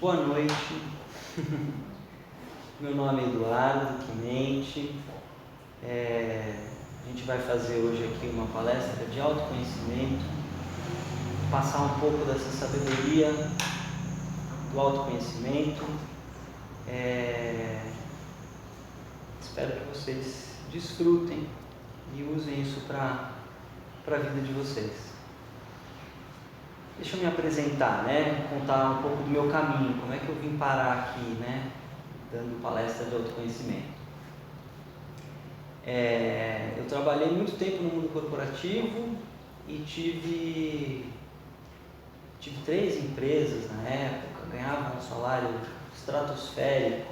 Boa noite, meu nome é Eduardo Quimente. A gente vai fazer hoje aqui uma palestra de autoconhecimento, passar um pouco dessa sabedoria do autoconhecimento. Espero que vocês desfrutem e usem isso para a vida de vocês. Deixa eu me apresentar, contar um pouco do meu caminho, como é que eu vim parar aqui, dando palestra de autoconhecimento. Eu trabalhei muito tempo no mundo corporativo e tive 3 empresas na época, ganhava um salário estratosférico.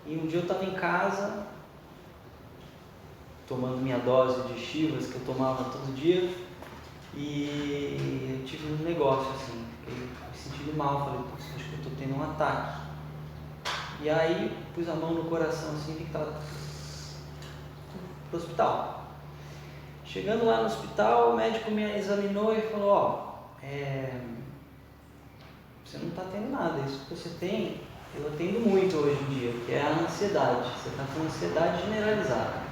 E um dia eu estava em casa, tomando minha dose de Chivas que eu tomava todo dia, e eu tive um negócio assim, fiquei me sentindo mal, falei, acho que eu estou tendo um ataque. E aí pus a mão no coração assim, vi que estava pro hospital. Chegando lá no hospital, o médico me examinou e falou, você não está tendo nada, isso que você tem, eu atendo muito hoje em dia, que é a ansiedade, você está com ansiedade generalizada.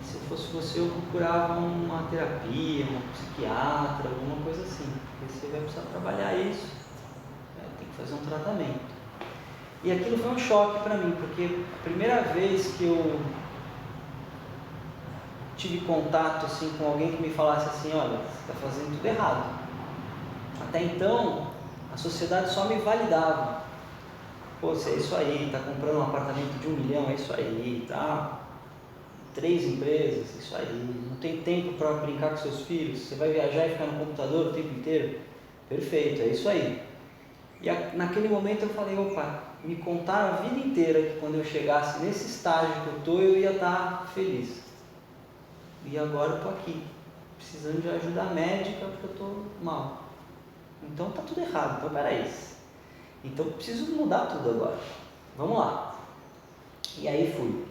Se eu fosse você, eu procurava uma terapia, uma psiquiatra, alguma coisa assim, porque você vai precisar trabalhar isso, tem que fazer um tratamento. E aquilo foi um choque para mim, porque a primeira vez que eu tive contato assim, com alguém que me falasse assim, olha, você está fazendo tudo errado. Até então, a sociedade só me validava. Pô, você é isso aí, está comprando um apartamento de 1 milhão, é isso aí, tá? 3 empresas, isso aí, não tem tempo para brincar com seus filhos, você vai viajar e ficar no computador o tempo inteiro? Perfeito, é isso aí. E naquele momento eu falei, opa, me contaram a vida inteira que quando eu chegasse nesse estágio que eu estou, eu ia estar feliz. E agora eu estou aqui, precisando de ajuda médica porque eu estou mal. Então está tudo errado, então peraí. Então eu preciso mudar tudo agora. Vamos lá. E aí fui.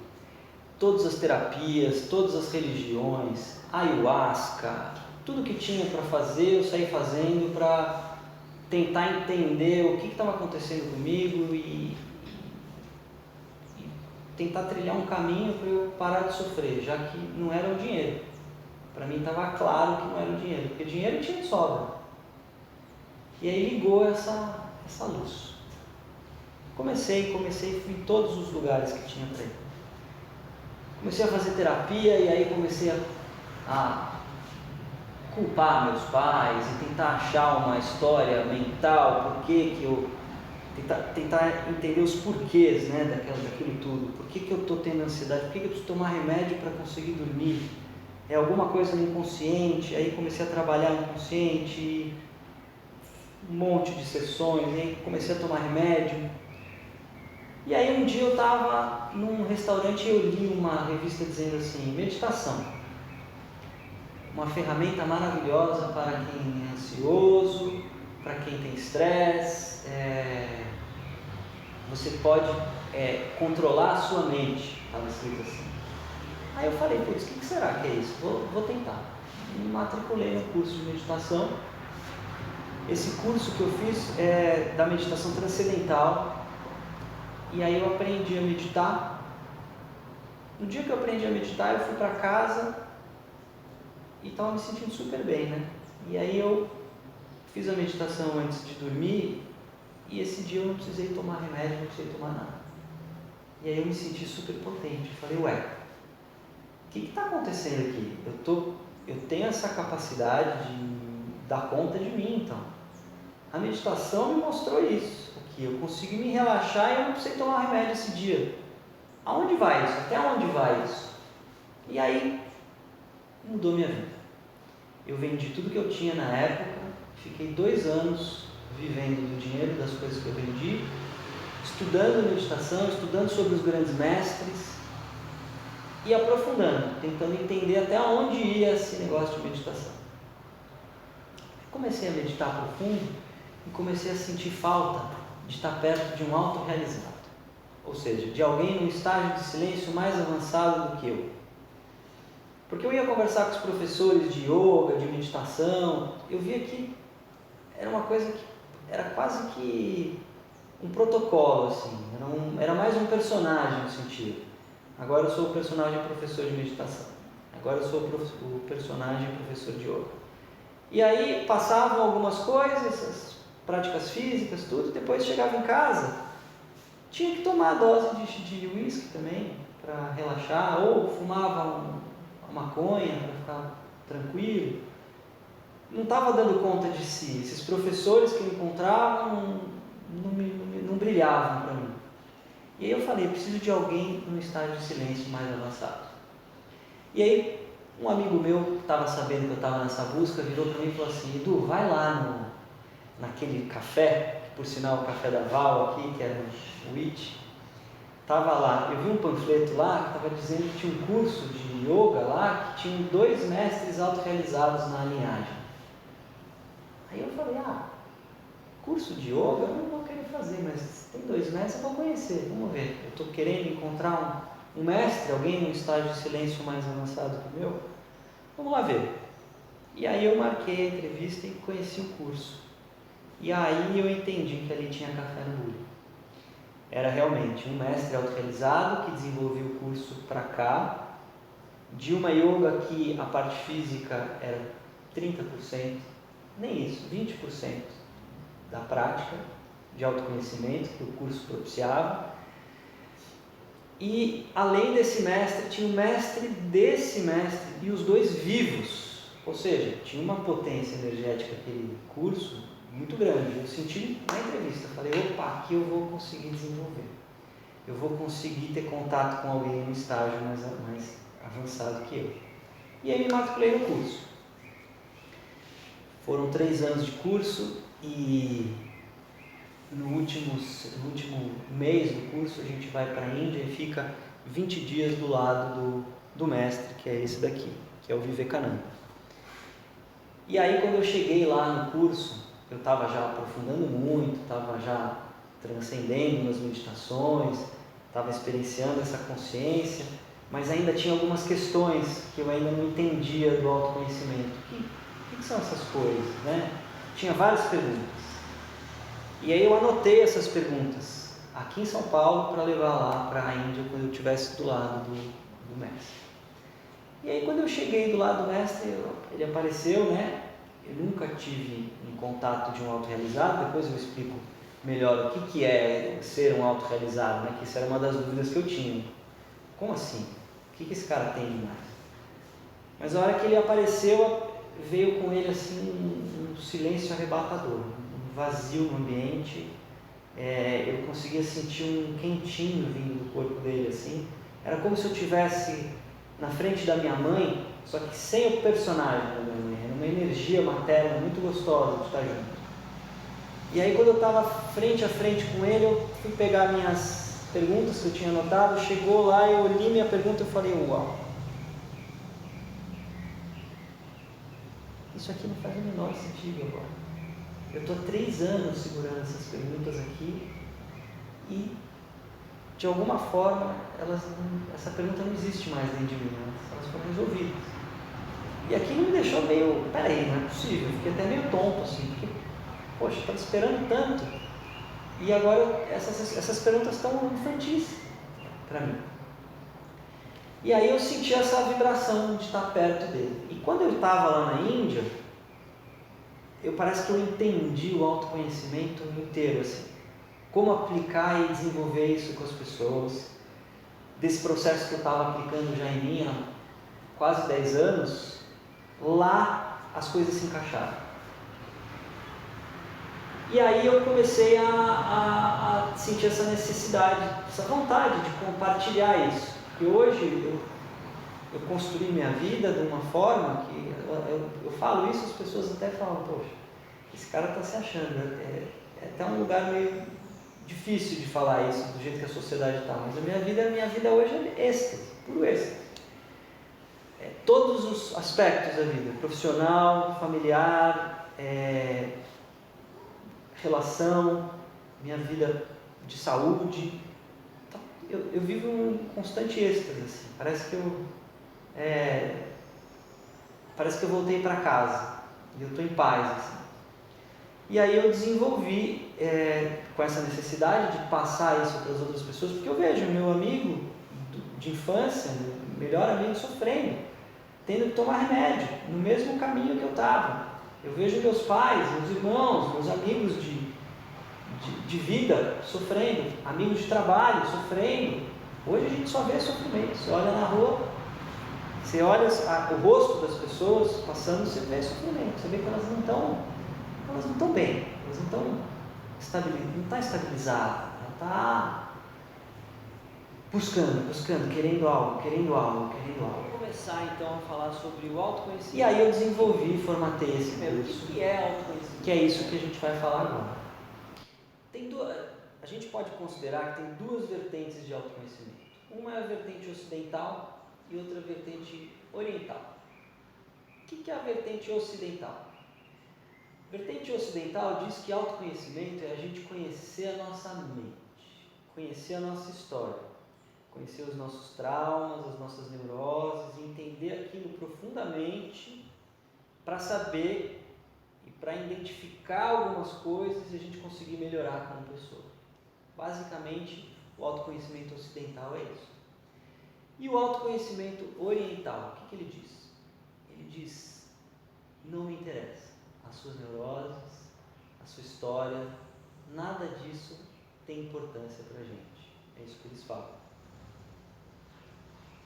Todas as terapias, todas as religiões, ayahuasca, tudo que tinha para fazer, eu saí fazendo para tentar entender o que estava acontecendo comigo e tentar trilhar um caminho para eu parar de sofrer, já que não era o dinheiro. Para mim estava claro que não era o dinheiro, porque dinheiro tinha de sobra. E aí ligou essa luz. Comecei, fui em todos os lugares que tinha para ir. Comecei a fazer terapia e aí comecei a culpar meus pais e tentar achar uma história mental, por que eu tentar entender os porquês, daquilo tudo. Por que eu estou tendo ansiedade? Por que eu preciso tomar remédio para conseguir dormir? É alguma coisa no inconsciente. Aí comecei a trabalhar no inconsciente, um monte de sessões, aí comecei a tomar remédio. E aí um dia eu estava num restaurante e eu li uma revista dizendo assim, meditação, uma ferramenta maravilhosa para quem é ansioso, para quem tem estresse, você pode controlar a sua mente, estava escrito assim. Aí eu falei, putz, o que será que é isso? Vou tentar. Me matriculei no curso de meditação. Esse curso que eu fiz é da meditação transcendental. E aí eu aprendi a meditar. No dia que eu aprendi a meditar, eu fui para casa e estava me sentindo super bem, E aí eu fiz a meditação antes de dormir e esse dia eu não precisei tomar remédio, não precisei tomar nada. E aí eu me senti super potente. Falei, o que está acontecendo aqui? Eu tenho essa capacidade de dar conta de mim, então. A meditação me mostrou isso. Que eu consigo me relaxar e eu não precisei tomar remédio esse dia. Aonde vai isso? Até onde vai isso? E aí mudou minha vida. Eu vendi tudo que eu tinha na época, fiquei 2 anos vivendo do dinheiro das coisas que eu vendi, estudando meditação, estudando sobre os grandes mestres e aprofundando, tentando entender até onde ia esse negócio de meditação. Comecei a meditar profundo e comecei a sentir falta de estar perto de um autorrealizado, ou seja, de alguém num estágio de silêncio mais avançado do que eu. Porque eu ia conversar com os professores de yoga, de meditação, eu via que era uma coisa que era quase que um protocolo, assim, era mais um personagem no sentido. Agora eu sou o personagem professor de meditação, agora eu sou o personagem professor de yoga. E aí passavam algumas coisas, as práticas físicas, tudo, depois chegava em casa, tinha que tomar a dose de uísque também, para relaxar, ou fumava uma maconha para ficar tranquilo. Não estava dando conta de si. Esses professores que eu encontrava não brilhavam para mim. E aí eu falei, eu preciso de alguém num estágio de silêncio mais avançado. E aí um amigo meu que estava sabendo que eu estava nessa busca virou para mim e falou assim, Edu, vai lá naquele café, que por sinal o café da Val aqui, que era o IT, estava lá, eu vi um panfleto lá que estava dizendo que tinha um curso de yoga lá, que tinha 2 mestres autorrealizados na linhagem. Aí eu falei, curso de yoga eu não vou querer fazer, mas tem 2 mestres, eu vou conhecer, vamos ver. Eu estou querendo encontrar um mestre, alguém num estágio de silêncio mais avançado que o meu, vamos lá ver. E aí eu marquei a entrevista e conheci o curso. E aí eu entendi que ali tinha café no bule. Era realmente um mestre autorrealizado que desenvolveu o curso para cá, de uma yoga que a parte física era 30%, nem isso, 20% da prática de autoconhecimento que o curso propiciava. E além desse mestre, tinha o mestre desse mestre e os 2 vivos, ou seja, tinha uma potência energética aquele curso muito grande. Eu senti na entrevista, falei, opa, aqui eu vou conseguir desenvolver, eu vou conseguir ter contato com alguém no estágio mais avançado que eu. E aí me matriculei no curso. Foram 3 anos de curso e no último mês do curso a gente vai para a Índia e fica 20 dias do lado do mestre, que é esse daqui, que é o Vivekananda. E aí quando eu cheguei lá no curso, eu estava já aprofundando muito, estava já transcendendo nas meditações, estava experienciando essa consciência, mas ainda tinha algumas questões que eu ainda não entendia do autoconhecimento. O que são essas coisas, né? Tinha várias perguntas. E aí eu anotei essas perguntas aqui em São Paulo para levar lá para a Índia quando eu estivesse do lado do mestre. E aí quando eu cheguei do lado do mestre, ele apareceu, né? Eu nunca tive um contato de um autorrealizado, depois eu explico melhor o que é ser um autorrealizado, né? Que isso era uma das dúvidas que eu tinha. Como assim? O que esse cara tem demais? Mas a hora que ele apareceu, veio com ele assim um silêncio arrebatador, um vazio no ambiente. Eu conseguia sentir um quentinho vindo do corpo dele assim. Era como se eu estivesse na frente da minha mãe, só que sem o personagem da minha mãe. Era uma energia materna muito gostosa de estar junto. E aí quando eu estava frente a frente com ele, eu fui pegar minhas perguntas que eu tinha anotado, chegou lá, eu li minha pergunta e falei, uau, isso aqui não faz o menor sentido agora. Eu estou há 3 anos segurando essas perguntas aqui e de alguma forma essa pergunta não existe mais dentro de mim, elas foram resolvidas. E aquilo me deixou meio, peraí, não é possível, eu fiquei até meio tonto assim, porque, poxa, estava esperando tanto e agora essas perguntas estão infantis para mim. E aí eu senti essa vibração de estar perto dele. E quando eu estava lá na Índia, parece que eu entendi o autoconhecimento inteiro, assim, como aplicar e desenvolver isso com as pessoas. Desse processo que eu estava aplicando já em mim há quase 10 anos, lá as coisas se encaixaram. E aí eu comecei a sentir essa necessidade, essa vontade de compartilhar isso. Porque hoje eu construí minha vida de uma forma que eu falo isso, as pessoas até falam, poxa, esse cara está se achando. É até um lugar meio difícil de falar isso, do jeito que a sociedade está, mas a minha vida hoje é êxtase, puro êxtase. Todos os aspectos da vida, profissional, familiar, relação, minha vida de saúde, eu vivo um constante êxtase, assim. Parece que eu voltei para casa e eu estou em paz, assim. E aí eu desenvolvi com essa necessidade de passar isso para as outras pessoas, porque eu vejo meu amigo de infância, meu melhor amigo, sofrendo, tendo que tomar remédio, no mesmo caminho que eu estava. Eu vejo meus pais, meus irmãos, meus amigos de vida sofrendo, amigos de trabalho sofrendo. Hoje a gente só vê sofrimento. Você olha na rua, você olha o rosto das pessoas passando, você vê sofrimento. Você vê que elas não estão bem, elas não está estabilizada, ela está buscando, querendo algo. Vamos começar então a falar sobre o autoconhecimento. E aí eu desenvolvi, formatei esse curso. O que é autoconhecimento? Que é isso que a gente vai falar agora. A gente pode considerar que tem duas vertentes de autoconhecimento. Uma é a vertente ocidental e outra a vertente oriental. O que é a vertente ocidental? A vertente ocidental diz que autoconhecimento é a gente conhecer a nossa mente, conhecer a nossa história, conhecer os nossos traumas, as nossas neuroses, entender aquilo profundamente para saber e para identificar algumas coisas e a gente conseguir melhorar como pessoa. Basicamente, o autoconhecimento ocidental é isso. E o autoconhecimento oriental, o que ele diz? Ele diz, não me interessa as suas neuroses, a sua história, nada disso tem importância para a gente. É isso que eles falam.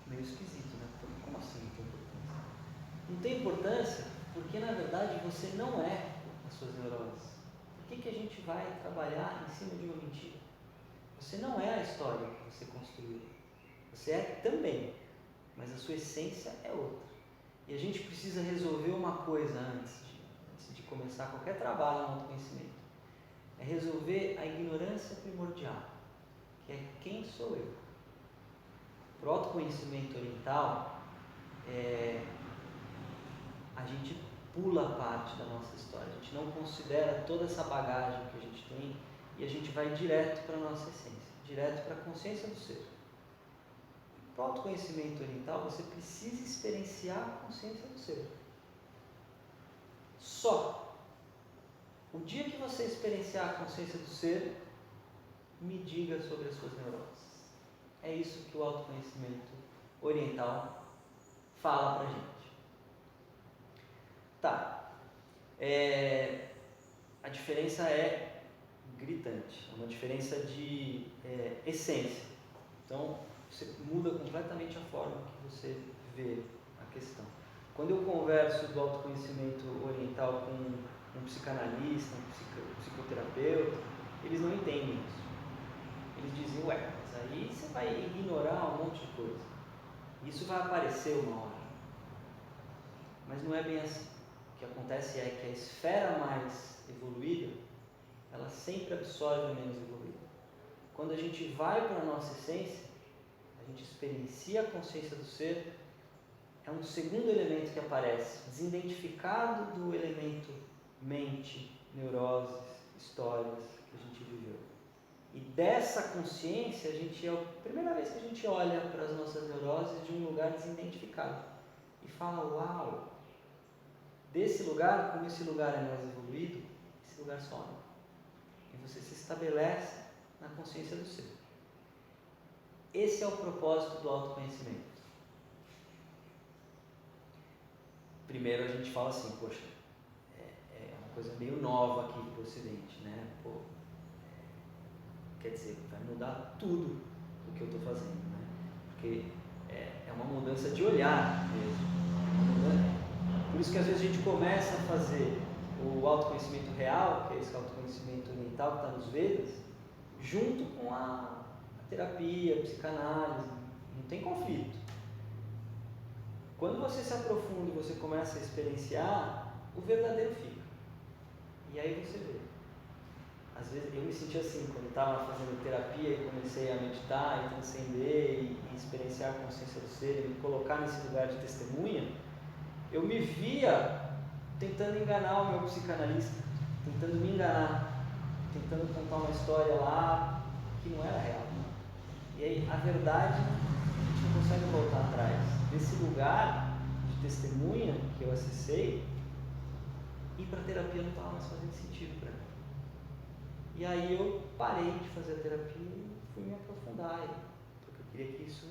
Meio esquisito, né? Como assim não tem importância? Não tem importância porque, na verdade, você não é as suas neuroses. Por que a gente vai trabalhar em cima de uma mentira? Você não é a história que você construiu. Você é também, mas a sua essência é outra. E a gente precisa resolver uma coisa antes de começar qualquer trabalho no autoconhecimento. É resolver a ignorância primordial, que é quem sou eu. Para o autoconhecimento oriental, a gente pula parte da nossa história, a gente não considera toda essa bagagem que a gente tem e a gente vai direto para a nossa essência, direto para a consciência do ser. Para o autoconhecimento oriental, você precisa experienciar a consciência do ser. Só. O dia que você experienciar a consciência do ser, me diga sobre as suas neuroses. É isso que o autoconhecimento oriental fala para a gente. Tá. A diferença é gritante, é uma diferença de essência. Então, você muda completamente a forma que você vê a questão. Quando eu converso do autoconhecimento oriental com um psicanalista, um psicoterapeuta, eles não entendem isso. Eles dizem, mas aí você vai ignorar um monte de coisa. Isso vai aparecer uma hora. Mas não é bem assim. O que acontece é que a esfera mais evoluída, ela sempre absorve a menos evoluída. Quando a gente vai para a nossa essência, a gente experiencia a consciência do ser, é um segundo elemento que aparece, desidentificado do elemento mente, neuroses, histórias que a gente viveu. E dessa consciência, é a primeira vez que a gente olha para as nossas neuroses de um lugar desidentificado e fala, uau, desse lugar, como esse lugar é mais evoluído, esse lugar some. E você se estabelece na consciência do ser. Esse é o propósito do autoconhecimento. Primeiro a gente fala assim, poxa, é uma coisa meio nova aqui para o Ocidente, né? Quer dizer, vai mudar tudo o que eu estou fazendo, né? Porque é uma mudança de olhar mesmo. Por isso que às vezes a gente começa a fazer o autoconhecimento real, que é esse autoconhecimento oriental que está nos Vedas, junto com a terapia, a psicanálise, não tem conflito. Quando você se aprofunda e você começa a experienciar, o verdadeiro fica. E aí você vê. Às vezes eu me senti assim, quando estava fazendo terapia e comecei a meditar e transcender e experienciar a consciência do ser e me colocar nesse lugar de testemunha, eu me via tentando enganar o meu psicanalista, tentando me enganar, tentando contar uma história lá que não era real. E aí, a verdade, a gente não consegue voltar atrás. Desse lugar de testemunha que eu acessei, ir para terapia não estava mais fazendo sentido para mim. E aí eu parei de fazer a terapia e fui me aprofundar, porque eu queria que isso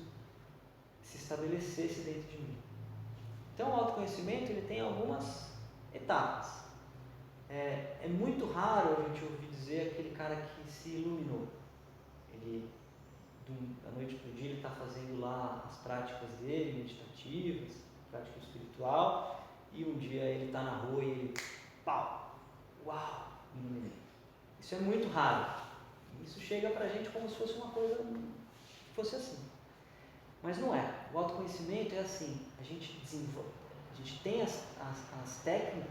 se estabelecesse dentro de mim. Então o autoconhecimento ele tem algumas etapas. É muito raro a gente ouvir dizer aquele cara que se iluminou. Ele, da noite para o dia, ele está fazendo lá as práticas dele, meditativas, prática espiritual, e um dia ele está na rua e ele, pau, uau, me iluminei. Isso é muito raro. Isso chega para a gente como se fosse uma coisa que fosse assim. Mas não é. O autoconhecimento é assim, a gente desenvolve, a gente tem as técnicas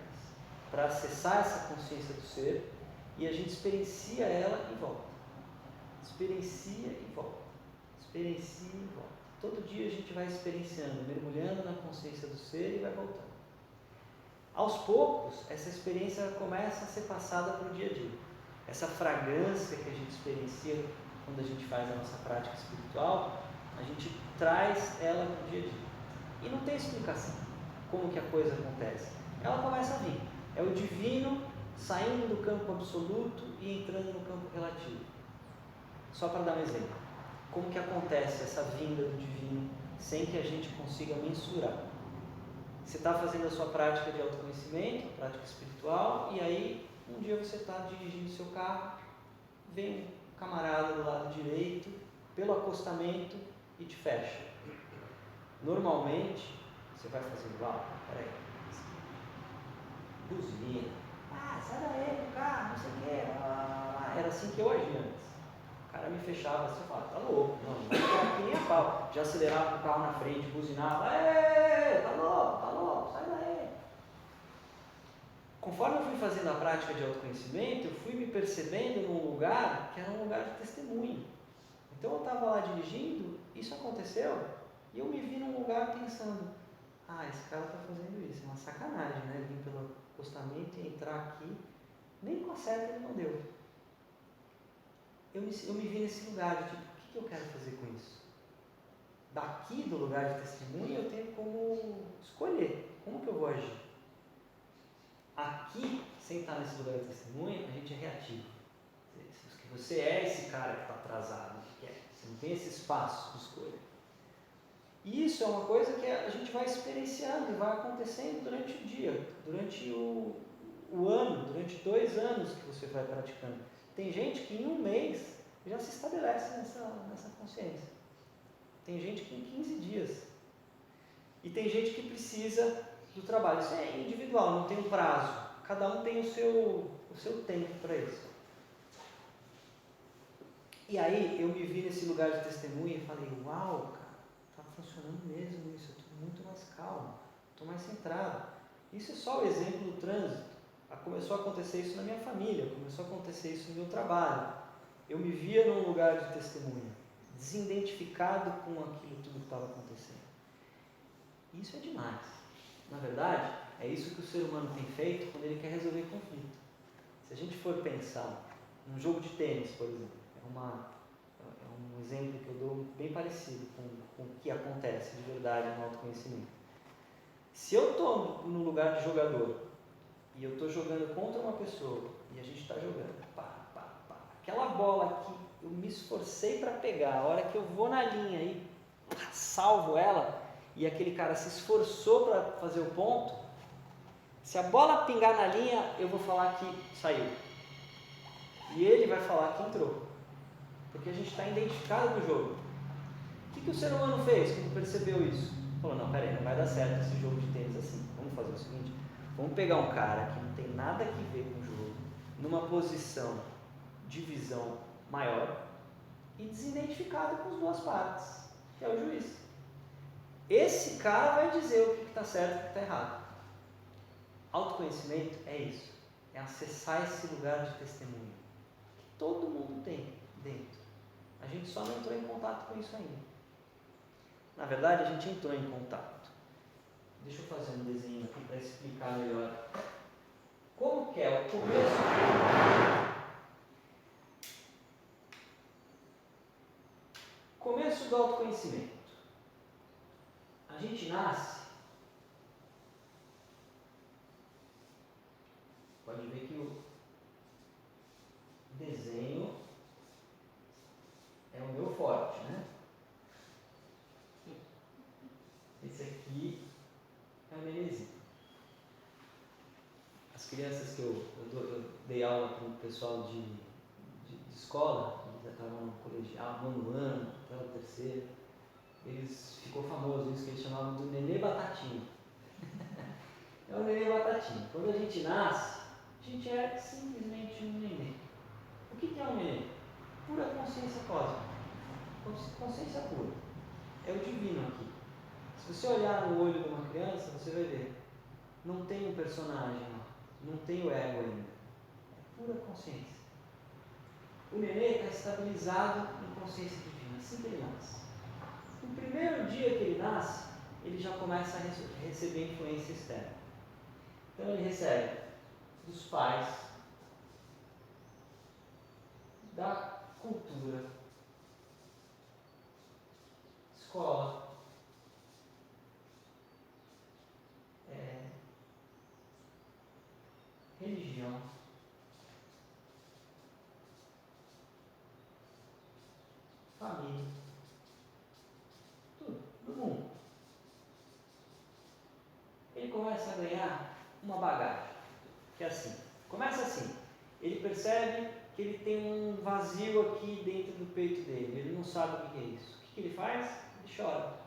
para acessar essa consciência do ser e a gente experiencia ela e volta. Experiencia e volta. Experiencia e volta. Todo dia a gente vai experienciando, mergulhando na consciência do ser e vai voltando. Aos poucos, essa experiência começa a ser passada para o dia a dia. Essa fragrância que a gente experiencia quando a gente faz a nossa prática espiritual, a gente traz ela para o dia a dia. E não tem explicação como que a coisa acontece. Ela começa a vir. É o divino saindo do campo absoluto e entrando no campo relativo. Só para dar um exemplo. Como que acontece essa vinda do divino sem que a gente consiga mensurar? Você está fazendo a sua prática de autoconhecimento, prática espiritual, e aí um dia você está dirigindo seu carro, vem um camarada do lado direito, pelo acostamento e te fecha. Normalmente, você vai fazer igual, peraí, buzina, sai daí do carro, não sei o que, era assim que eu agia antes. O cara me fechava assim, eu falava, tá louco, não vai que nem a pau. Já acelerava o carro na frente, buzinava, tá louco, sai daí. Conforme eu fui fazendo a prática de autoconhecimento, eu fui me percebendo num lugar que era um lugar de testemunho. Então eu estava lá dirigindo, isso aconteceu, e eu me vi num lugar pensando, esse cara está fazendo isso, é uma sacanagem, né? Vir pelo acostamento e entrar aqui, nem com a seta ele não deu. Eu me vi nesse lugar de tipo, o que eu quero fazer com isso? Daqui do lugar de testemunha eu tenho como escolher, como que eu vou agir? Aqui, sem estar nesse lugar de testemunha, a gente é reativo. Você é esse cara que está atrasado, você não tem esse espaço de escolha. E isso é uma coisa que a gente vai experienciando e vai acontecendo durante o dia, durante o ano, durante 2 anos que você vai praticando. Tem gente que em 1 mês já se estabelece nessa consciência. Tem gente que em 15 dias. E tem gente que precisa do trabalho. Isso é individual, não tem um prazo. Cada um tem o seu tempo para isso. E aí eu me vi nesse lugar de testemunha e falei, uau, cara, está funcionando mesmo isso, eu estou muito mais calmo, estou mais centrado. Isso é só o exemplo do trânsito. Começou a acontecer isso na minha família, começou a acontecer isso no meu trabalho. Eu me via num lugar de testemunha, desidentificado com aquilo tudo que estava acontecendo. Isso é demais. Na verdade, é isso que o ser humano tem feito quando ele quer resolver conflito. Se a gente for pensar num jogo de tênis, por exemplo, é um exemplo que eu dou bem parecido com o que acontece de verdade no autoconhecimento. Se eu estou no lugar de jogador e eu estou jogando contra uma pessoa e a gente está jogando, aquela bola que eu me esforcei para pegar, a hora que eu vou na linha e salvo ela e aquele cara se esforçou para fazer o ponto, se a bola pingar na linha, eu vou falar que saiu e ele vai falar que entrou, porque a gente está identificado com o jogo. O que o ser humano fez quando percebeu isso? Falou, não, peraí, não vai dar certo esse jogo de tênis assim, vamos fazer o seguinte, vamos pegar um cara que não tem nada a ver com o jogo, numa posição de visão maior e desidentificado com as duas partes, que é o juiz. Esse cara vai dizer o que está certo e o que está errado. Autoconhecimento é isso, é acessar esse lugar de testemunho que todo mundo tem dentro. A gente só não entrou em contato com isso ainda. Na verdade, a gente entrou em contato. Deixa eu fazer um desenho aqui para explicar melhor. Como que é o começo do autoconhecimento? A gente nasce crianças que eu dei aula para o pessoal de escola, eles já estavam no colegial, nono ano, até o terceiro, ficou famoso isso que eles chamavam do nenê batatinha. É o nenê batatinha. Quando a gente nasce, a gente é simplesmente um nenê. O que é um nenê? Pura consciência cósmica. Consciência pura. É o divino aqui. Se você olhar no olho de uma criança, você vai ver. Não tem um personagem lá. Não tem o ego ainda. É pura consciência. O nenê está estabilizado em consciência divina, assim que ele nasce. No primeiro dia que ele nasce, ele já começa a receber influência externa. Então ele recebe dos pais, da cultura, escola, religião, família, tudo, do mundo. Ele começa a ganhar uma bagagem, que é assim, começa assim, ele percebe que ele tem um vazio aqui dentro do peito dele, ele não sabe o que é isso. O que ele faz? Ele chora.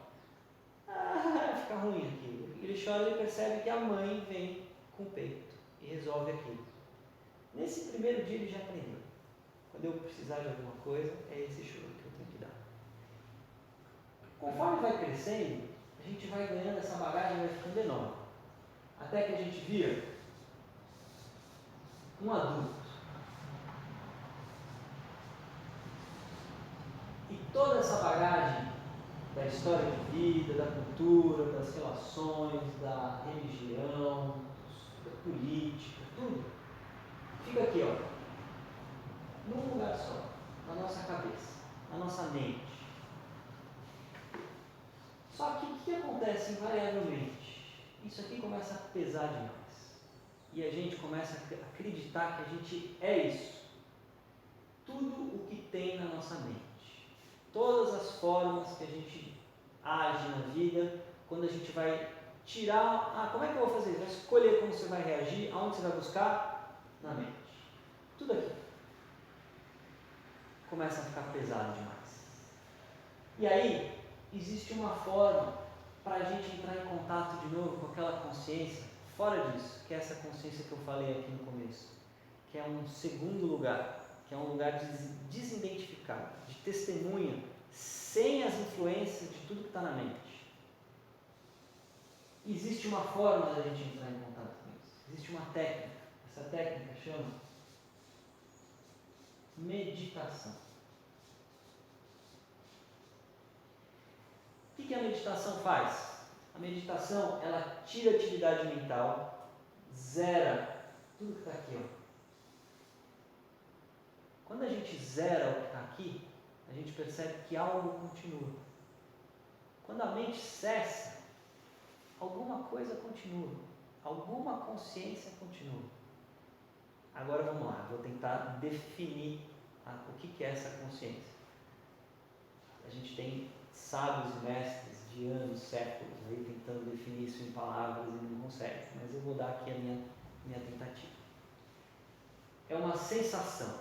Fica ruim aquilo. Ele chora e ele percebe que a mãe vem com o peito e resolve aquilo. Nesse primeiro dia ele já aprendeu. Quando eu precisar de alguma coisa, é esse choro que eu tenho que dar. Conforme vai crescendo, a gente vai ganhando essa bagagem, vai ficando enorme. Até que a gente vira um adulto. E toda essa bagagem da história de vida, da cultura, das relações, da religião, da política, tudo, fica aqui, ó, num lugar só, na nossa cabeça, na nossa mente. Só que o que acontece invariavelmente? Isso aqui começa a pesar demais. E a gente começa a acreditar que a gente é isso. Tudo o que tem na nossa mente. Todas as formas que a gente age na vida, quando a gente vai tirar, como é que eu vou fazer isso? Vai escolher como você vai reagir, aonde você vai buscar? Na mente. Tudo aqui. Começa a ficar pesado demais. E aí, existe uma forma para a gente entrar em contato de novo com aquela consciência, fora disso, que é essa consciência que eu falei aqui no começo, que é um segundo lugar, que é um lugar de desidentificado, de testemunha, sem as influências de tudo que está na mente. Existe uma forma da gente entrar em contato com isso, existe uma técnica, essa técnica chama meditação. O que a meditação faz? A meditação, ela tira a atividade mental, zera tudo que está aqui. Ó. Quando a gente zera o que está aqui, a gente percebe que algo continua. Quando a mente cessa, alguma coisa continua, alguma consciência continua. Agora vamos lá, vou tentar definir o que é essa consciência. A gente tem sábios e mestres de anos, séculos, aí tentando definir isso em palavras e não consegue, mas eu vou dar aqui a minha tentativa. É uma sensação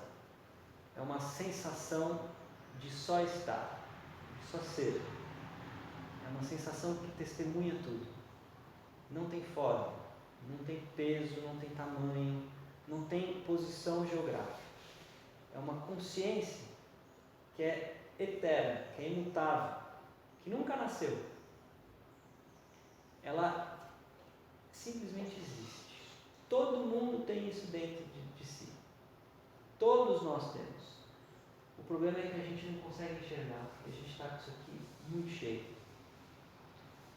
de só estar, de só ser. É uma sensação que testemunha tudo. Não tem forma, não tem peso, não tem tamanho, não tem posição geográfica. É uma consciência que é eterna, que é imutável, que nunca nasceu. Ela simplesmente existe. Todo mundo tem isso dentro de si. Todos nós temos. O problema é que a gente não consegue enxergar, porque a gente está com isso aqui muito cheio.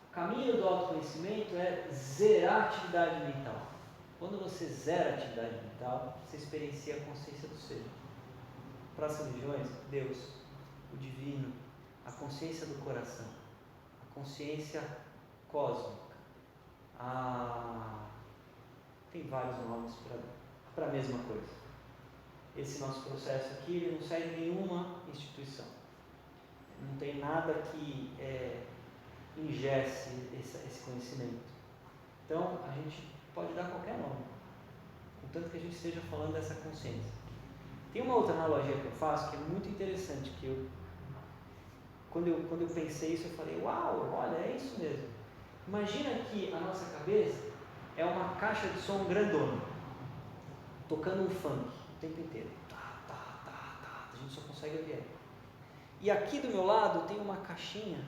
O caminho do autoconhecimento é zerar a atividade mental. Quando você zera a atividade mental, você experiencia a consciência do ser. Para as religiões, Deus, o divino, a consciência do coração, a consciência cósmica, tem vários nomes para a mesma coisa. Esse nosso processo aqui ele não segue nenhuma instituição, não tem nada que ingesse esse conhecimento. Então a gente pode dar qualquer nome. contanto que a gente esteja falando dessa consciência. Tem uma outra analogia que eu faço que é muito interessante, quando eu pensei isso, eu falei, uau, olha, é isso mesmo. Imagina que a nossa cabeça é uma caixa de som grandona, tocando um funk o tempo inteiro. Tá, tá, tá, tá, a gente só consegue ouvir ela. E aqui do meu lado tem uma caixinha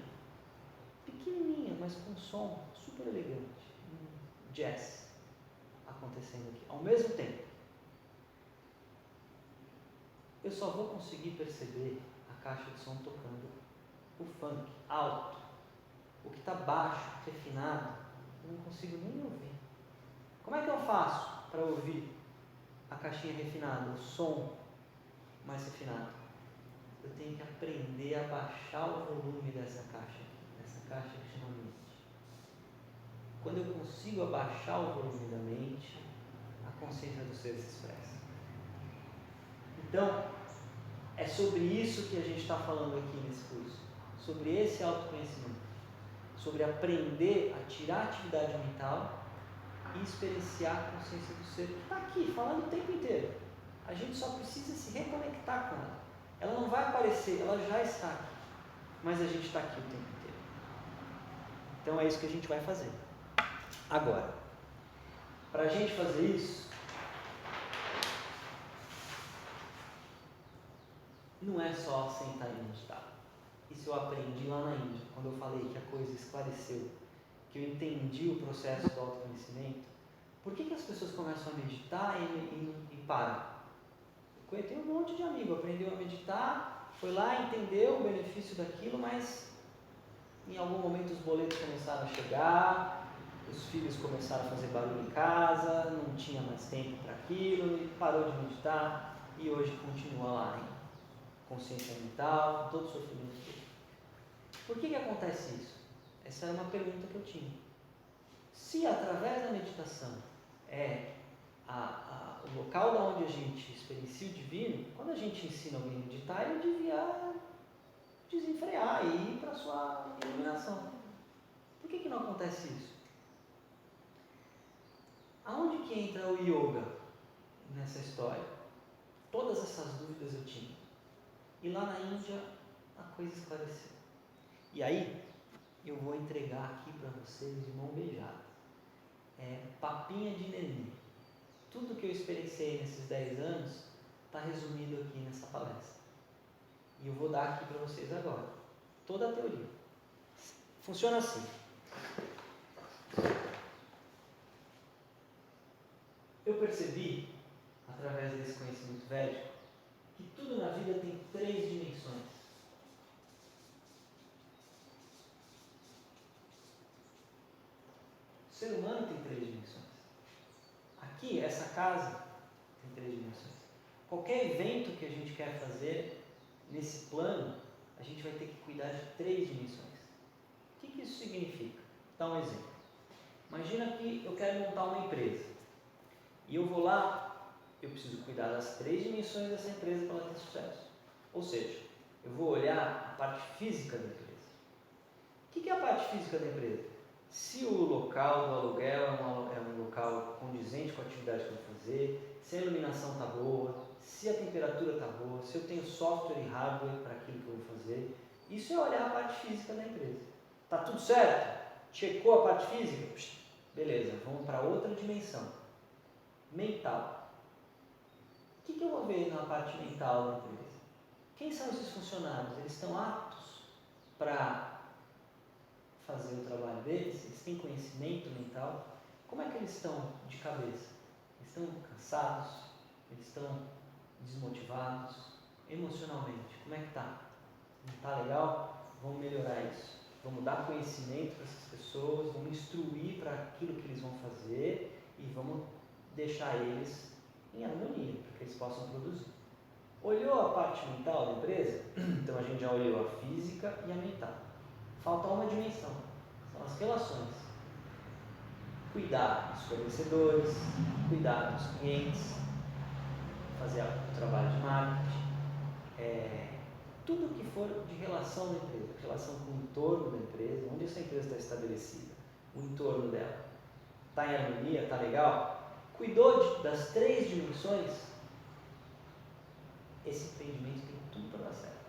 pequenininha, mas com som super elegante, um jazz acontecendo aqui, ao mesmo tempo. Eu só vou conseguir perceber a caixa de som tocando o funk alto. O que está baixo, refinado, eu não consigo nem ouvir. Como é que eu faço para ouvir a caixinha refinada, o som mais refinado? Eu tenho que aprender a baixar o volume dessa caixa que chama mente. Quando eu consigo abaixar o volume da mente, a consciência do ser se expressa. Então, é sobre isso que a gente está falando aqui nesse curso, sobre esse autoconhecimento, sobre aprender a tirar a atividade mental e experienciar a consciência do ser que está aqui, falando o tempo inteiro. A gente só precisa se reconectar com ela. Ela não vai aparecer, ela já está aqui, mas a gente está aqui o tempo inteiro. Então é isso que a gente vai fazer. Agora, para a gente fazer isso, não é só sentar e meditar. Isso eu aprendi lá na Índia, quando eu falei que a coisa esclareceu, que eu entendi o processo do autoconhecimento. Por que as pessoas começam a meditar e param? Eu tenho um monte de amigo, aprendeu a meditar, foi lá, entendeu o benefício daquilo, mas em algum momento os boletos começaram a chegar, os filhos começaram a fazer barulho em casa, não tinha mais tempo para aquilo, e parou de meditar e hoje continua lá em consciência mental, todo sofrimento. Por que acontece isso? Essa era uma pergunta que eu tinha. Se através da meditação é o local da onde a gente experiencia o divino, quando a gente ensina alguém a meditar, ele devia desenfrear e ir para a sua iluminação. Por que não acontece isso? Aonde que entra o yoga nessa história? Todas essas dúvidas eu tinha. E lá na Índia a coisa esclareceu. E aí eu vou entregar aqui para vocês de mão beijada. Papinha de neném. Tudo que eu experienciei nesses 10 anos está resumido aqui nessa palestra. E eu vou dar aqui para vocês agora. Toda a teoria. Funciona assim. Eu percebi, através desse conhecimento védico, que tudo na vida tem 3 dimensões. O ser humano tem 3 dimensões. Aqui, essa casa tem 3 dimensões. Qualquer evento que a gente quer fazer nesse plano, a gente vai ter que cuidar de 3 dimensões. O que isso significa? Vou dar um exemplo. Imagina que eu quero montar uma empresa. E eu vou lá, eu preciso cuidar das 3 dimensões dessa empresa para ela ter sucesso. Ou seja, eu vou olhar a parte física da empresa. O que é a parte física da empresa? Se o local do aluguel é um local condizente com a atividade que eu vou fazer, se a iluminação está boa, se a temperatura está boa, se eu tenho software e hardware para aquilo que eu vou fazer. Isso é olhar a parte física da empresa. Está tudo certo? Checou a parte física? Beleza, vamos para outra dimensão. Mental. O que eu vou ver na parte mental da empresa? Quem são esses funcionários? Eles estão aptos para fazer o trabalho deles? Eles têm conhecimento mental? Como é que eles estão de cabeça? Eles estão cansados? Eles estão desmotivados? Emocionalmente, como é que está? Não está legal? Vamos melhorar isso. Vamos dar conhecimento para essas pessoas, vamos instruir para aquilo que eles vão fazer e vamos deixar eles em harmonia, para que eles possam produzir. Olhou a parte mental da empresa? Então a gente já olhou a física e a mental. Falta uma dimensão, são as relações. Cuidar dos fornecedores, cuidar dos clientes, fazer o trabalho de marketing, tudo que for de relação da empresa, relação com o entorno da empresa, onde essa empresa está estabelecida, o entorno dela. Está em harmonia? Está legal? cuidou das 3 dimensões, esse empreendimento tem tudo para dar certo.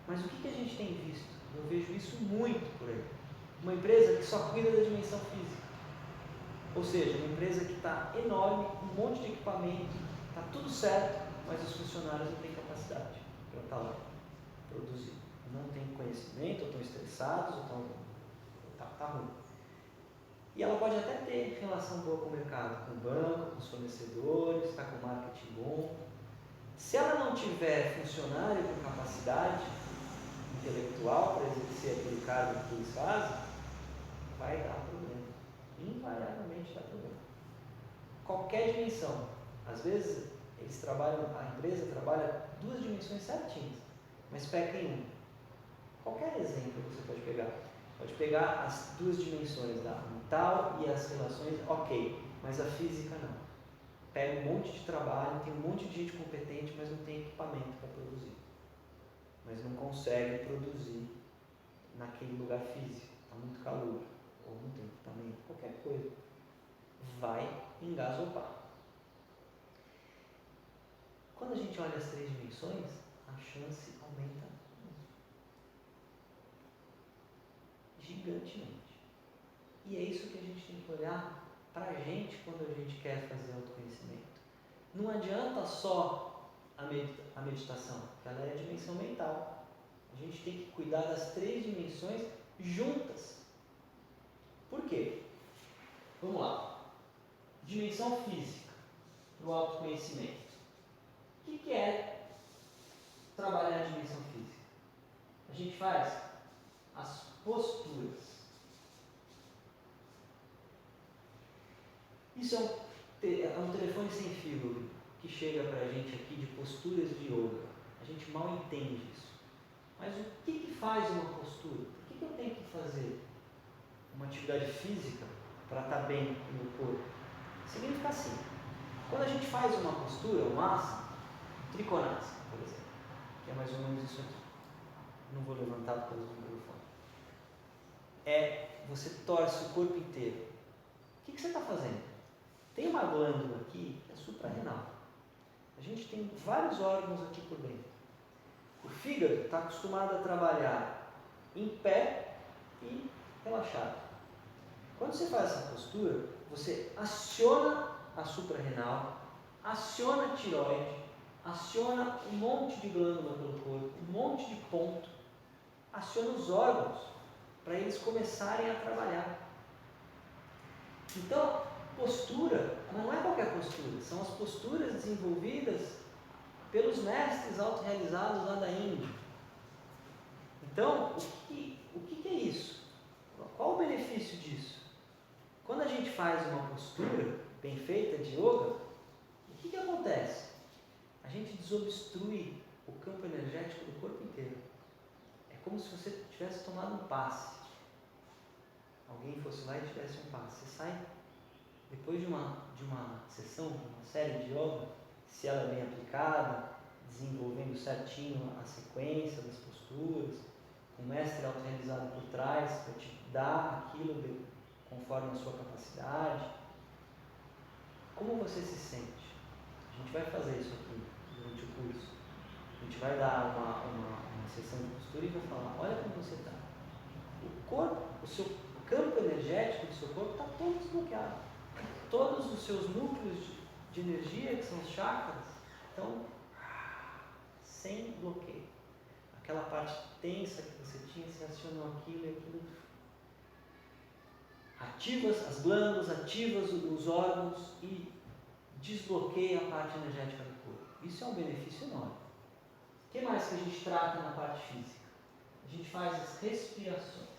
Mas o que a gente tem visto? Eu vejo isso muito por aí. Uma empresa que só cuida da dimensão física. Ou seja, uma empresa que está enorme, um monte de equipamento, está tudo certo, mas os funcionários não têm capacidade para estar lá, produzir. Não têm conhecimento, ou estão estressados, ou estão... Tá ruim. E ela pode até ter relação boa com o mercado, com o banco, com os fornecedores, está com marketing bom. Se ela não tiver funcionário com capacidade intelectual para exercer aquele cargo que eles fazem, vai dar problema. Invariavelmente dá problema. Qualquer dimensão. Às vezes eles trabalham, a empresa trabalha 2 dimensões certinhas, mas peca em uma. Qualquer exemplo você pode pegar. Pode pegar as 2 dimensões da mental e as relações, ok, mas a física não. Pega um monte de trabalho, tem um monte de gente competente, mas não tem equipamento para produzir. Mas não consegue produzir naquele lugar físico. Está muito calor, ou não tem equipamento, qualquer coisa. Vai engasopar. Quando a gente olha as 3 dimensões, a chance aumenta gigantemente. E é isso que a gente tem que olhar para a gente quando a gente quer fazer autoconhecimento. Não adianta só a meditação, que ela é a dimensão mental. A gente tem que cuidar das 3 dimensões juntas. Por quê? Vamos lá. Dimensão física para o autoconhecimento. O que é trabalhar na dimensão física? A gente faz as posturas. Isso é um telefone sem fio que chega para a gente aqui de posturas de yoga. A gente mal entende isso. Mas o que faz uma postura? Por que eu tenho que fazer uma atividade física para estar bem no meu corpo? Significa assim, quando a gente faz uma postura, um asana, trikonasana, por exemplo, que é mais ou menos isso aqui. Não vou levantar por causa do microfone. Você torce o corpo inteiro. O que você está fazendo? Tem uma glândula aqui que é suprarrenal. A gente tem vários órgãos aqui por dentro. O fígado está acostumado a trabalhar em pé e relaxado. Quando você faz essa postura, você aciona a suprarrenal, aciona a tireoide, aciona um monte de glândula pelo corpo, um monte de ponto, aciona os órgãos para eles começarem a trabalhar. Então, postura não é qualquer postura, são as posturas desenvolvidas pelos mestres autorrealizados lá da Índia. Então, o que é isso? Qual o benefício disso? Quando a gente faz uma postura bem feita de yoga, o que acontece? A gente desobstrui o campo energético do corpo inteiro. É como se você tivesse tomado um passe. Alguém fosse lá e tivesse um passe. Você sai, depois de uma sessão, de uma série de yoga, se ela é bem aplicada, desenvolvendo certinho a sequência das posturas, com o mestre autorrealizado por trás para te dar aquilo conforme a sua capacidade. Como você se sente? A gente vai fazer isso aqui durante o curso. A gente vai dar uma sessão de postura e vai falar, olha como você está. O corpo, o seu campo energético do seu corpo está todo desbloqueado. Todos os seus núcleos de energia, que são os chakras, estão sem bloqueio. Aquela parte tensa que você tinha, você acionou aquilo e aquilo. Ativas as glândulas, ativas os órgãos e desbloqueia a parte energética do corpo. Isso é um benefício enorme. O que mais que a gente trata na parte física? A gente faz as respirações.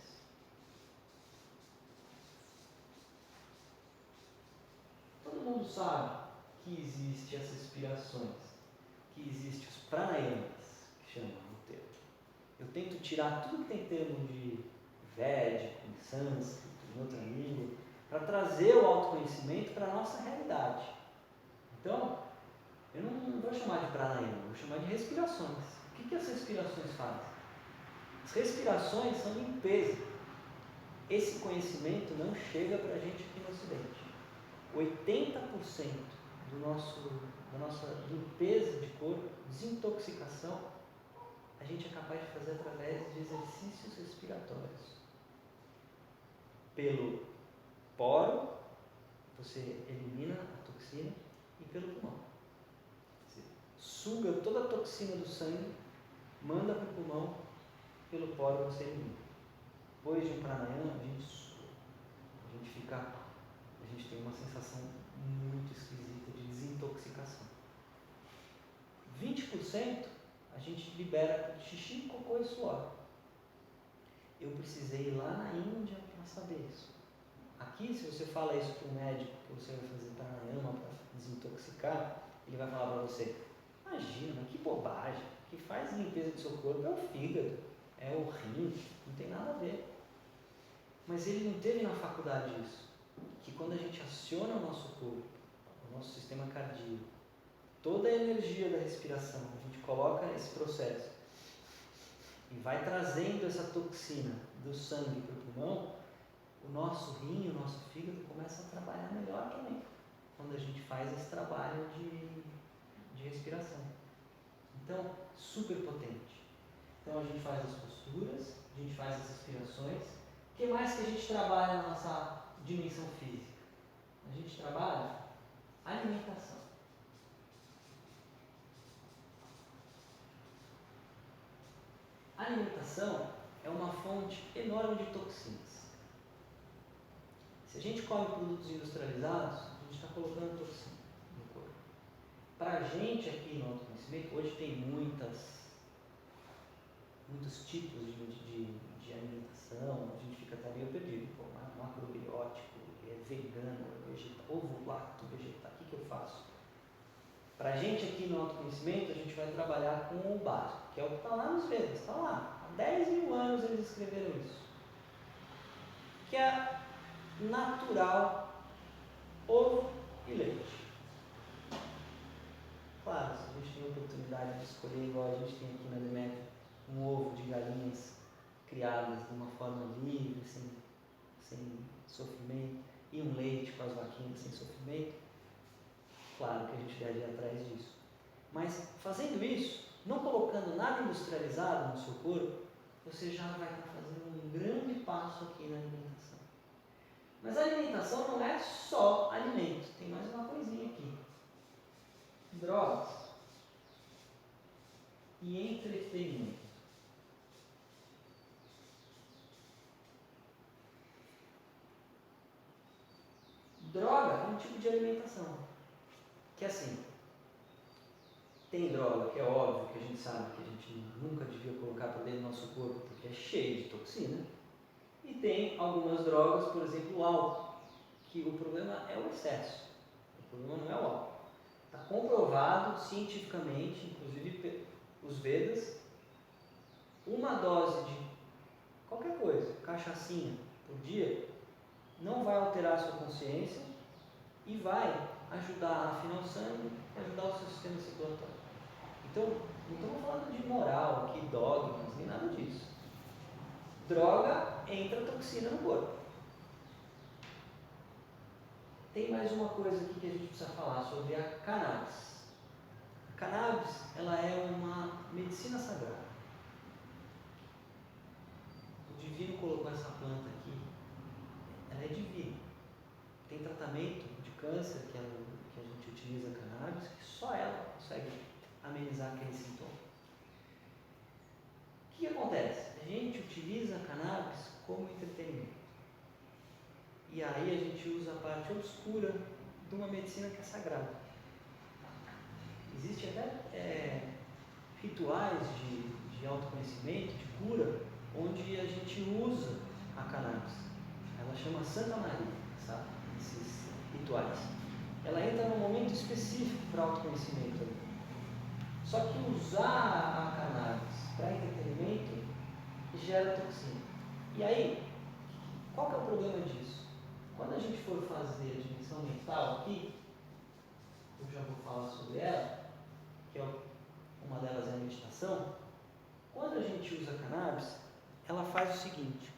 Todo mundo sabe que existem as respirações, que existem os pranayamas, que chamam no termo. Eu tento tirar tudo que tem termo de védico, em sânscrito, em outra língua, para trazer o autoconhecimento para a nossa realidade. Então, eu não vou chamar de pranayama, vou chamar de respirações. O que as respirações fazem? As respirações são limpeza. Esse conhecimento não chega para a gente aqui no Ocidente. 80% da nossa limpeza de corpo, desintoxicação, a gente é capaz de fazer através de exercícios respiratórios. Pelo poro, você elimina a toxina, e pelo pulmão. Você suga toda a toxina do sangue, manda para o pulmão, pelo poro você elimina. Depois de um pranayama, a gente sua. A gente tem uma sensação muito esquisita de desintoxicação. 20% a gente libera xixi, cocô e suor. Eu precisei ir lá na Índia para saber isso. Aqui, se você fala isso para um médico que você vai fazer pranayama para desintoxicar, ele vai falar para você: imagina, mas que bobagem, o que faz limpeza do seu corpo é o fígado, é o rim, não tem nada a ver. Mas ele não teve na faculdade isso, que quando a gente aciona o nosso corpo, o nosso sistema cardíaco, toda a energia da respiração, a gente coloca esse processo e vai trazendo essa toxina do sangue para o pulmão, o nosso rim, o nosso fígado começa a trabalhar melhor também, quando a gente faz esse trabalho de respiração. Então, super potente. Então a gente faz as posturas, a gente faz as respirações. O que mais que a gente trabalha na nossa dimensão física? A gente trabalha alimentação. A alimentação é uma fonte enorme de toxinas. Se a gente come produtos industrializados, a gente está colocando toxina no corpo. Para a gente aqui no autoconhecimento, hoje tem muitos tipos de alimentação, a gente fica até meio perdido. Pô, macrobiótico, vegano, ovo lacto, vegetal, o que eu faço? Para a gente aqui no autoconhecimento, a gente vai trabalhar com o básico, que é o que está lá nos Vedas, está lá. Há 10 mil anos eles escreveram isso. Que é natural, ovo e leite. Claro, se a gente tem a oportunidade de escolher, igual a gente tem aqui na Deméter, um ovo de galinhas criadas de uma forma livre, sem sofrimento, e um leite com as vaquinhas sem sofrimento, claro que a gente deve ir atrás disso. Mas fazendo isso, não colocando nada industrializado no seu corpo, você já vai estar fazendo um grande passo aqui na alimentação. Mas a alimentação não é só alimento, tem mais uma coisinha aqui. Drogas e entretenimento. Droga é um tipo de alimentação. Que assim, tem droga que é óbvio que a gente sabe que a gente nunca devia colocar para dentro do nosso corpo porque é cheio de toxina. E tem algumas drogas, por exemplo, o álcool, que o problema é o excesso. O problema não é o álcool. Está comprovado cientificamente, inclusive os Vedas, uma dose de qualquer coisa, cachaçinha por dia, não vai alterar a sua consciência e vai ajudar a afinar o sangue e ajudar o seu sistema circulatório. Então, não estamos falando de moral aqui, dogmas, nem nada disso. Droga, entra toxina no corpo. Tem mais uma coisa aqui que a gente precisa falar sobre a cannabis. A cannabis, ela é uma medicina sagrada. O divino colocou essa planta aqui, ela é divina. Tem tratamento de câncer que a gente utiliza a cannabis, que só ela consegue amenizar aquele sintoma. O que acontece? A gente utiliza a cannabis como entretenimento. E aí a gente usa a parte obscura de uma medicina que é sagrada. Existem até rituais de autoconhecimento, de cura, onde a gente usa a cannabis. Ela chama Santa Maria, sabe? Esses rituais. Ela entra num momento específico para autoconhecimento. Só que usar a cannabis para entretenimento gera toxina. E aí, qual que é o problema disso? Quando a gente for fazer a dimensão mental aqui, eu já vou falar sobre ela, que uma delas é a meditação. Quando a gente usa a cannabis, ela faz o seguinte: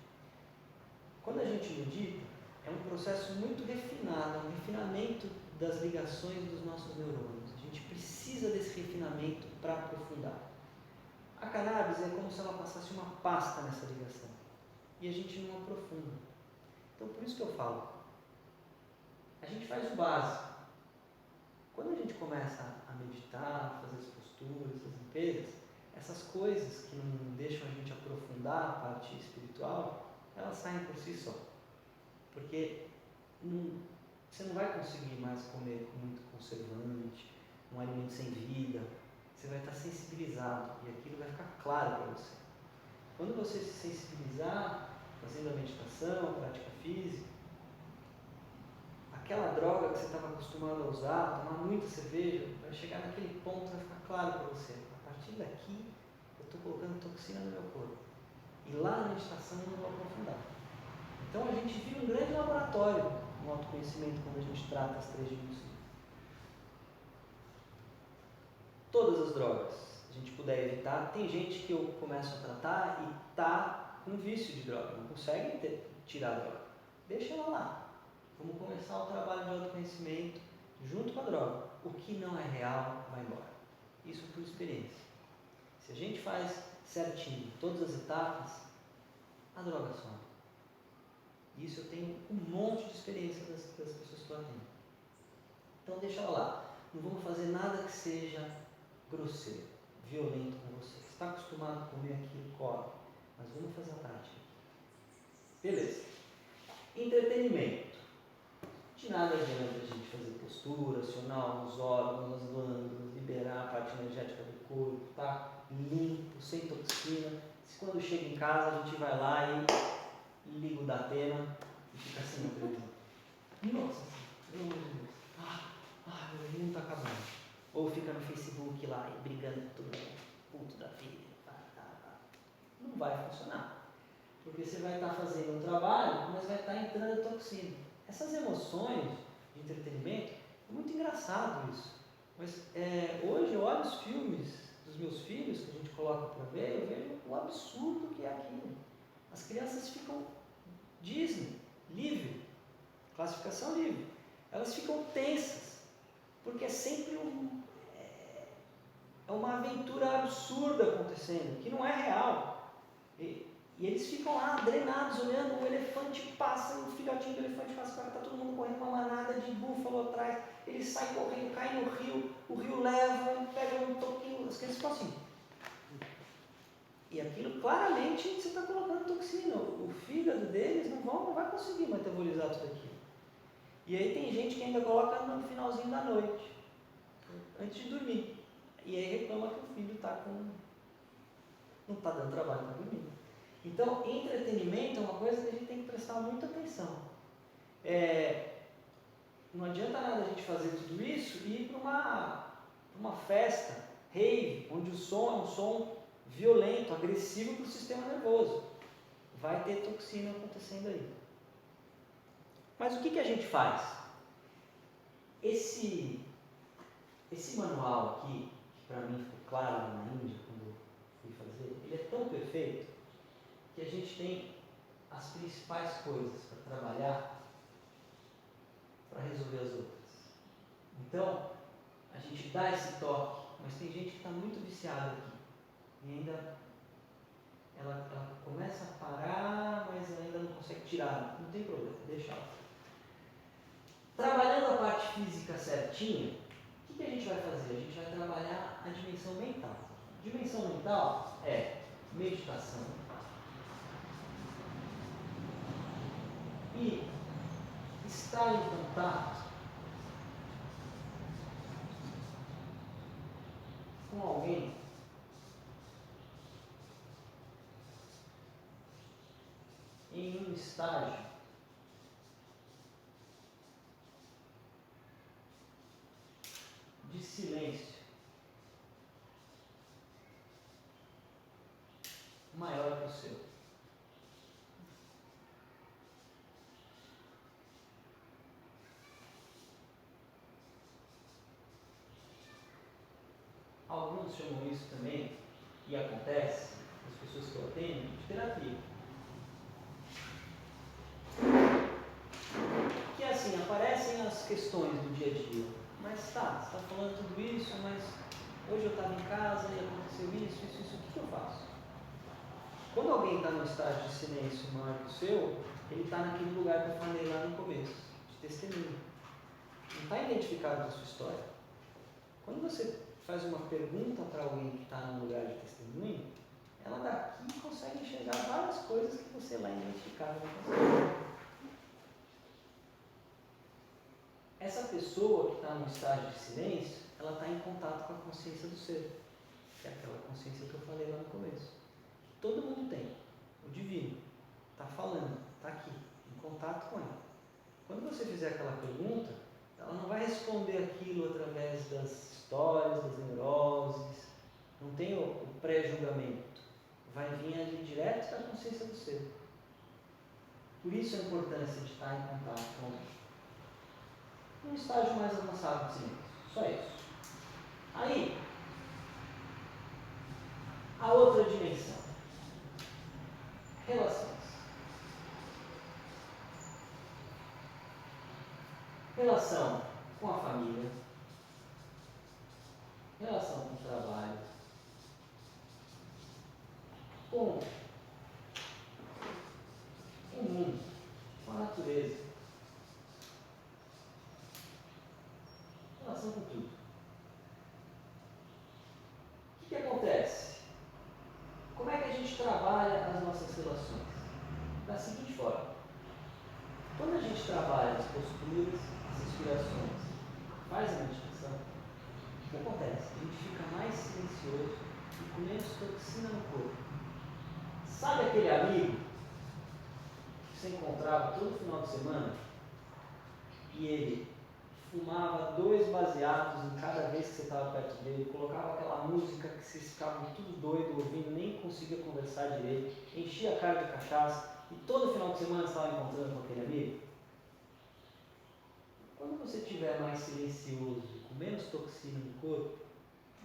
quando a gente medita, é um processo muito refinado, é um refinamento das ligações dos nossos neurônios. A gente precisa desse refinamento para aprofundar. A cannabis é como se ela passasse uma pasta nessa ligação e a gente não aprofunda. Então, por isso que eu falo, a gente faz o básico. Quando a gente começa a meditar, fazer as posturas, as limpezas, essas coisas que não deixam a gente aprofundar a parte espiritual, elas saem por si só. Porque você não vai conseguir mais comer com muito conservante, um alimento sem vida. Você vai estar sensibilizado e aquilo vai ficar claro para você. Quando você se sensibilizar, fazendo a meditação, a prática física, aquela droga que você estava acostumado a usar, tomar muita cerveja, vai chegar naquele ponto, vai ficar claro para você. A partir daqui, eu estou colocando toxina no meu corpo. E lá na meditação eu não vou aprofundar. Então a gente vira um grande laboratório no autoconhecimento quando a gente trata as 3 dimensões. Todas as drogas a gente puder evitar. Tem gente que eu começo a tratar e está com vício de droga, não consegue tirar a droga. Deixa ela lá. Vamos começar o trabalho de autoconhecimento junto com a droga. O que não é real vai embora. Isso por experiência. Se a gente faz certinho todas as etapas, a droga some. Isso eu tenho um monte de experiência das pessoas que eu atendo. Então deixa ela lá. Não vamos fazer nada que seja grosseiro, violento com você. Você está acostumado a comer aquilo, come. Mas vamos fazer a prática. Beleza. Entretenimento. De nada adianta a gente fazer postura, acionar os órgãos, as glândulas, liberar a parte energética do corpo, tá limpo, sem toxina. Se quando chega em casa a gente vai lá e liga o Datena e fica assim na televisão. Nossa, pelo amor de Deus. Meu mundo está acabando. Ou fica no Facebook lá e brigando com todo mundo, puto da vida. Não vai funcionar. Porque você vai estar fazendo um trabalho, mas vai estar entrando toxina. Essas emoções de entretenimento, é muito engraçado isso. Mas hoje eu olho os filmes dos meus filhos que a gente coloca para ver, eu vejo o absurdo que é aquilo. As crianças ficam Disney, livre, classificação livre. Elas ficam tensas, porque é sempre uma aventura absurda acontecendo, que não é real. E eles ficam lá drenados, olhando, o elefante passa, o filhotinho do elefante passa, está todo mundo correndo, uma manada de búfalo atrás, ele sai correndo, cai no rio, o rio leva, pega um toquinho, as crianças ficam assim. E aquilo claramente você está colocando toxina, o fígado deles não vai conseguir metabolizar tudo aquilo. E aí tem gente que ainda coloca no finalzinho da noite, antes de dormir. E aí reclama que o filho não está dando trabalho para dormir. Então, entretenimento é uma coisa que a gente tem que prestar muita atenção. Não adianta nada a gente fazer tudo isso e ir para uma festa, rave, onde o som é um som violento, agressivo para o sistema nervoso. Vai ter toxina acontecendo aí. Mas o que a gente faz? Esse manual aqui, que para mim ficou claro lá na Índia, quando eu fui fazer, ele é tão perfeito que a gente tem as principais coisas para trabalhar para resolver as outras. Então, a gente dá esse toque, mas tem gente que está muito viciada aqui e ainda ela começa a parar, mas ela ainda não consegue tirar. Não tem problema, deixa ela. Trabalhando a parte física certinha, o que a gente vai fazer? A gente vai trabalhar a dimensão mental. A dimensão mental é meditação e estar em contato com alguém em um estágio de silêncio maior que o seu. Alguns chamam isso também, e acontece, as pessoas que eu atendo, de terapia. as questões do dia a dia. Mas tá, você está falando tudo isso, mas hoje eu estava em casa e aconteceu isso, o que eu faço? Quando alguém está num estágio de silêncio maior que o seu, ele está naquele lugar que eu falei lá no começo, de testemunho. Não está identificado com a sua história. Quando você faz uma pergunta para alguém que está num lugar de testemunho, ela daqui consegue enxergar várias coisas que você lá identificava não consegue. Essa pessoa que está num estágio de silêncio, ela está em contato com a consciência do ser, que é aquela consciência que eu falei lá no começo. Todo mundo tem, o divino, está falando, está aqui, em contato com ela. Quando você fizer aquela pergunta, ela não vai responder aquilo através das histórias, das neuroses, não tem o pré-julgamento, vai vir ali direto da consciência do ser. Por isso a importância de estar em contato com um estágio mais avançado de silêncio, só isso. Aí, a outra dimensão, relações. Relação com a família, relação com o trabalho, com o mundo, com a natureza, relação com tudo. O que acontece? Como é que a gente trabalha as nossas relações? Da seguinte forma: quando a gente trabalha as posturas, as inspirações, faz a meditação, o que acontece? A gente fica mais silencioso e com menos toxina no corpo. Sabe aquele amigo que você encontrava todo final de semana e ele fumava 2 baseados em cada vez que você estava perto dele, colocava aquela música que vocês ficavam tudo doido ouvindo, nem conseguia conversar direito, enchia a cara de cachaça e todo final de semana você estava encontrando com aquele amigo? Quando você estiver mais silencioso, com menos toxina no corpo,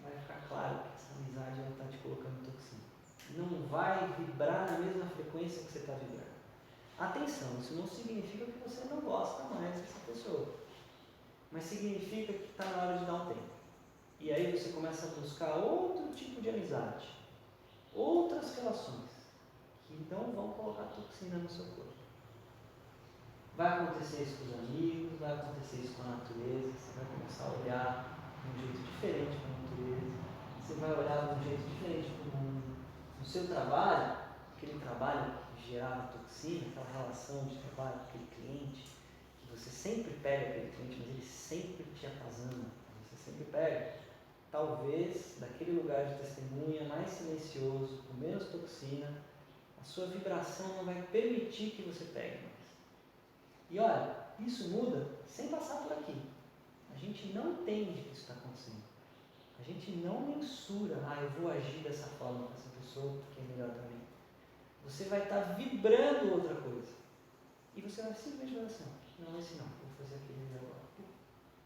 vai ficar claro que essa amizade está te colocando toxina. Não vai vibrar na mesma frequência que você está vibrando. Atenção, isso não significa que você não gosta mais dessa pessoa, mas significa que está na hora de dar um tempo. E aí você começa a buscar outro tipo de amizade, outras relações, que não vão colocar toxina no seu corpo. Vai acontecer isso com os amigos, vai acontecer isso com a natureza, você vai começar a olhar de um jeito diferente para a natureza, você vai olhar de um jeito diferente para o mundo. No seu trabalho, aquele trabalho que gerava toxina, aquela relação de trabalho com aquele cliente, que você sempre pega aquele cliente, mas ele sempre te atazana, você sempre pega. Talvez, daquele lugar de testemunha mais silencioso, com menos toxina, a sua vibração não vai permitir que você pegue mais. E olha, isso muda sem passar por aqui. A gente não entende que isso está acontecendo. A gente não mensura, eu vou agir dessa forma com essa pessoa porque é melhor para mim. Você vai estar vibrando outra coisa. E você vai simplesmente falar assim, não, esse não, vou fazer aquele agora.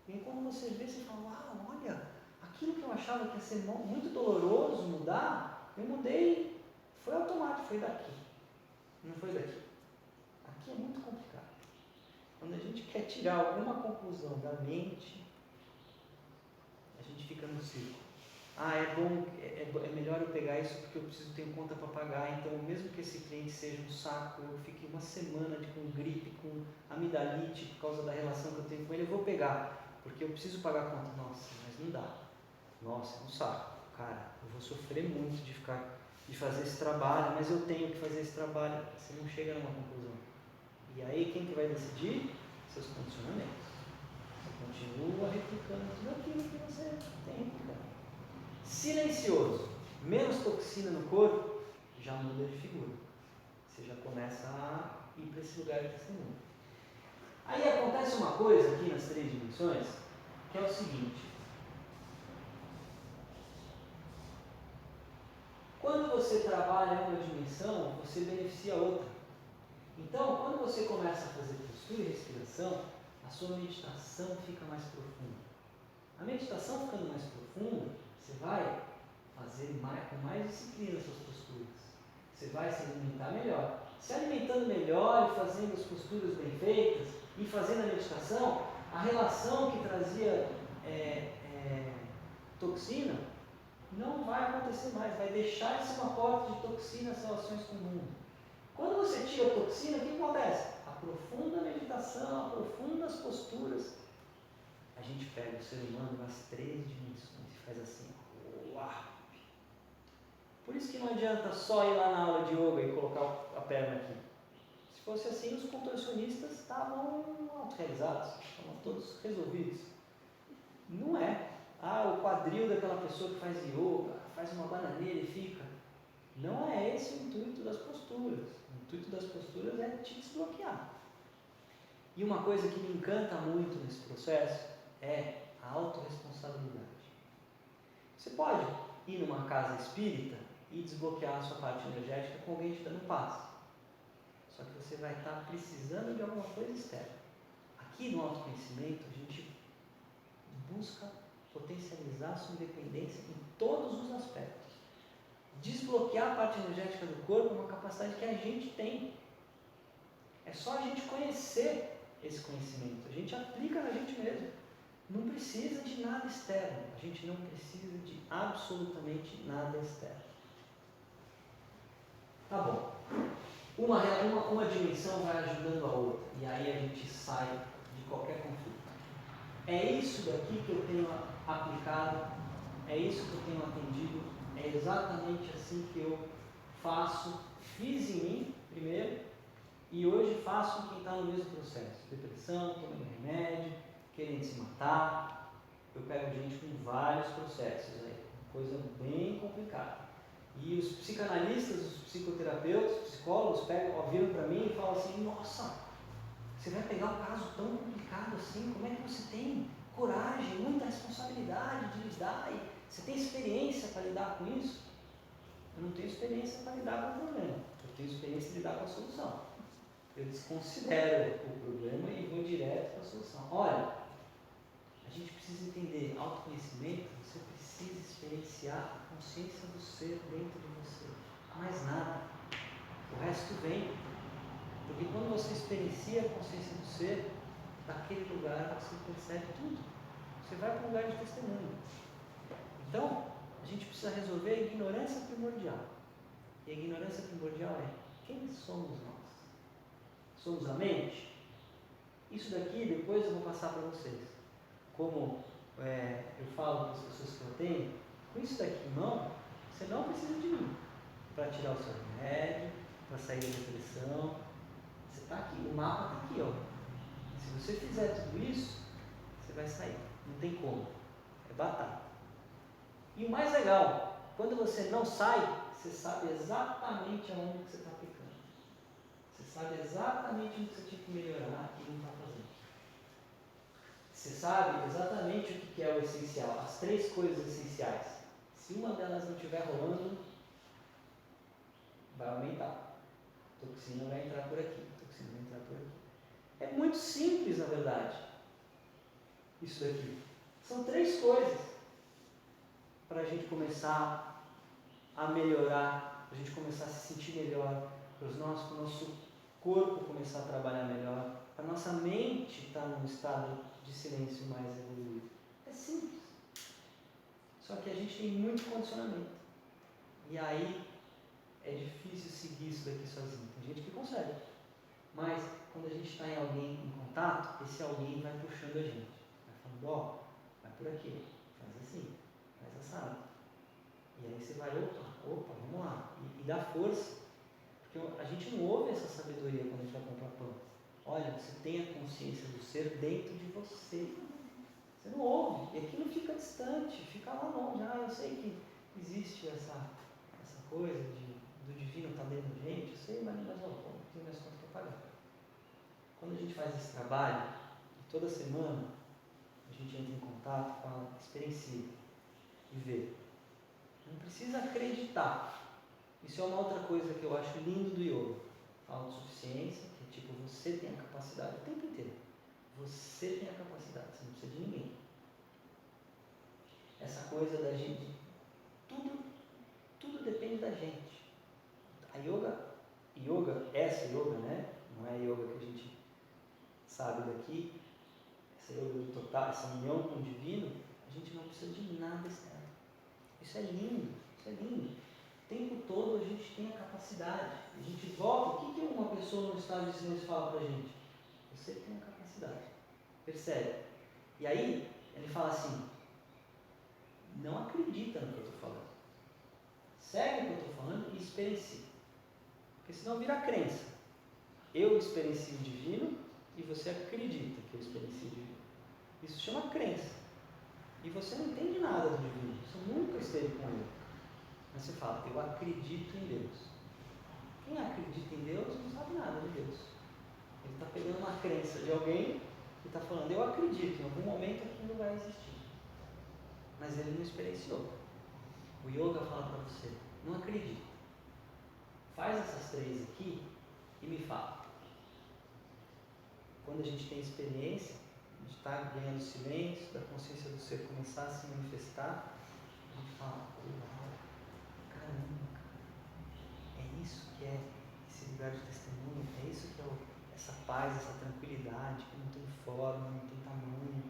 E quando você vê, você fala, olha, aquilo que eu achava que ia ser muito doloroso mudar, eu mudei, foi automático, foi daqui, não foi daqui. Aqui é muito complicado. Quando a gente quer tirar alguma conclusão da mente, a gente fica no ciclo. É melhor eu pegar isso porque eu preciso ter conta para pagar, então mesmo que esse cliente seja um saco, eu fique uma semana com gripe, com amidalite por causa da relação que eu tenho com ele, eu vou pegar, porque eu preciso pagar a conta. Nossa, mas não dá. Nossa, é um saco. Cara, eu vou sofrer muito de fazer esse trabalho, mas eu tenho que fazer esse trabalho. Você não chega numa conclusão. E aí quem que vai decidir? Seus condicionamentos. Você continua replicando tudo aquilo que você tem replicado. Silencioso, menos toxina no corpo, já muda de figura. Você já começa a ir para esse lugar de testemunho. Aí acontece uma coisa aqui nas 3 dimensões, que é o seguinte. Quando você trabalha uma dimensão, você beneficia a outra. Então, quando você começa a fazer postura e respiração, a sua meditação fica mais profunda. A meditação ficando mais profunda, você vai fazer com mais disciplina as suas posturas. Você vai se alimentar melhor. Se alimentando melhor e fazendo as posturas bem feitas e fazendo a meditação, a relação que trazia toxina não vai acontecer mais, vai deixar de ser uma porta de toxina as relações com o mundo. Quando você tira a toxina, o que acontece? Aprofunda a meditação, aprofunda as posturas. A gente pega o ser humano nas 3 dimensões e faz assim, uau! Por isso que não adianta só ir lá na aula de yoga e colocar a perna aqui. Se fosse assim, os contorcionistas estavam autorrealizados, estavam todos resolvidos. Não é. O quadril daquela pessoa que faz yoga, faz uma bananeira e fica. Não é esse o intuito das posturas. O intuito das posturas é te desbloquear. E uma coisa que me encanta muito nesse processo é a autorresponsabilidade. Você pode ir numa casa espírita e desbloquear a sua parte energética com alguém te dando paz. Só que você vai estar precisando de alguma coisa externa. Aqui no autoconhecimento, a gente busca potencializar a sua independência em todos os aspectos. Desbloquear a parte energética do corpo é uma capacidade que a gente tem. É só a gente conhecer esse conhecimento. A gente aplica na gente mesmo. Não precisa de nada externo. A gente não precisa de absolutamente nada externo. Tá bom. Uma dimensão vai ajudando a outra. E aí a gente sai de qualquer conflito. É isso daqui que eu tenho aplicado. É isso que eu tenho atendido. É exatamente assim que eu faço. Fiz em mim primeiro. E hoje faço com quem está no mesmo processo. Depressão, tomando remédio, querendo se matar. Eu pego gente com vários processos aí. Coisa bem complicada. E os psicanalistas, os psicoterapeutas, os psicólogos viram para mim e falam assim, nossa, você vai pegar um caso tão complicado assim, como é que você tem coragem, muita responsabilidade de lidar, e você tem experiência para lidar com isso? Eu não tenho experiência para lidar com o problema, eu tenho experiência de lidar com a solução. Eu desconsidero o problema e vou direto para a solução. Olha, a gente precisa entender autoconhecimento, você precisa experienciar a consciência do ser dentro de você. Mais nada. O resto vem. Porque quando você experiencia a consciência do ser, daquele lugar você percebe tudo. Você vai para um lugar de testemunho. Então, a gente precisa resolver a ignorância primordial. E a ignorância primordial é: quem somos nós? Somos a mente? Isso daqui depois eu vou passar para vocês. Como eu falo para as pessoas que eu tenho, com isso daqui em mão, você não precisa de mim para tirar o seu remédio, para sair da depressão. Você está aqui, o mapa está aqui, ó. Se você fizer tudo isso, você vai sair. Não tem como. É batata. E o mais legal, quando você não sai, você sabe exatamente aonde que você está aplicando. Você sabe exatamente o que você tinha que melhorar e não está fazendo. Você sabe exatamente o que é o essencial, as 3 coisas essenciais. Se uma delas não estiver rolando, vai aumentar. A toxina vai entrar por aqui, a toxina vai entrar por aqui. É muito simples, na verdade, isso daqui. São 3 coisas para a gente começar a melhorar, para a gente começar a se sentir melhor, para o nosso corpo começar a trabalhar melhor, para a nossa mente estar num estado de silêncio mais evoluído. É simples. Só que a gente tem muito condicionamento. E aí é difícil seguir isso daqui sozinho. Tem gente que consegue. Mas quando a gente está em alguém em contato, esse alguém vai puxando a gente. Vai falando, vai por aqui, faz assim, faz assado. E aí você vai, opa, vamos lá. E dá força. Porque a gente não ouve essa sabedoria quando a gente vai comprar pão. Olha, você tem a consciência do ser dentro de você. Você não ouve. E aquilo fica distante, fica lá longe. Eu sei que existe essa coisa do divino estar dentro da gente. Eu sei, mas tenho minhas contas para pagar. Quando a gente faz esse trabalho, toda semana a gente entra em contato, fala, experiencia e vê. Não precisa acreditar. Isso é uma outra coisa que eu acho lindo do yoga. A autossuficiência, que é tipo, você tem a capacidade o tempo inteiro. Você tem a capacidade, você não precisa de ninguém. Essa coisa da gente, tudo depende da gente. A essa yoga, né? Não é a yoga que a gente sabe daqui. essa yoga total, essa união com o divino, a gente não precisa de nada externo. Isso é lindo, isso é lindo. O tempo todo a gente tem a capacidade, a gente volta. O que uma pessoa no estado de silêncio fala para a gente? Você tem a capacidade, percebe? E aí ele fala assim, não acredita no que eu estou falando, segue o que eu estou falando e experiencie, porque senão vira crença. Eu experiencio o divino e você acredita que eu experiencio o divino. Isso chama crença. E você não entende nada do divino, você nunca esteve com ele. Mas você fala, eu acredito em Deus. Quem acredita em Deus não sabe nada de Deus. Ele está pegando uma crença de alguém e está falando, eu acredito, em algum momento aquilo vai existir. Mas ele não experienciou. O yoga fala para você, não acredita. Faz essas 3 aqui e me fala. Quando a gente tem experiência, a gente está ganhando silêncio, da consciência do ser começar a se manifestar, a gente fala, uau, caramba, é isso que é esse lugar de testemunho, é isso que é essa paz, essa tranquilidade, que não tem forma, não tem tamanho,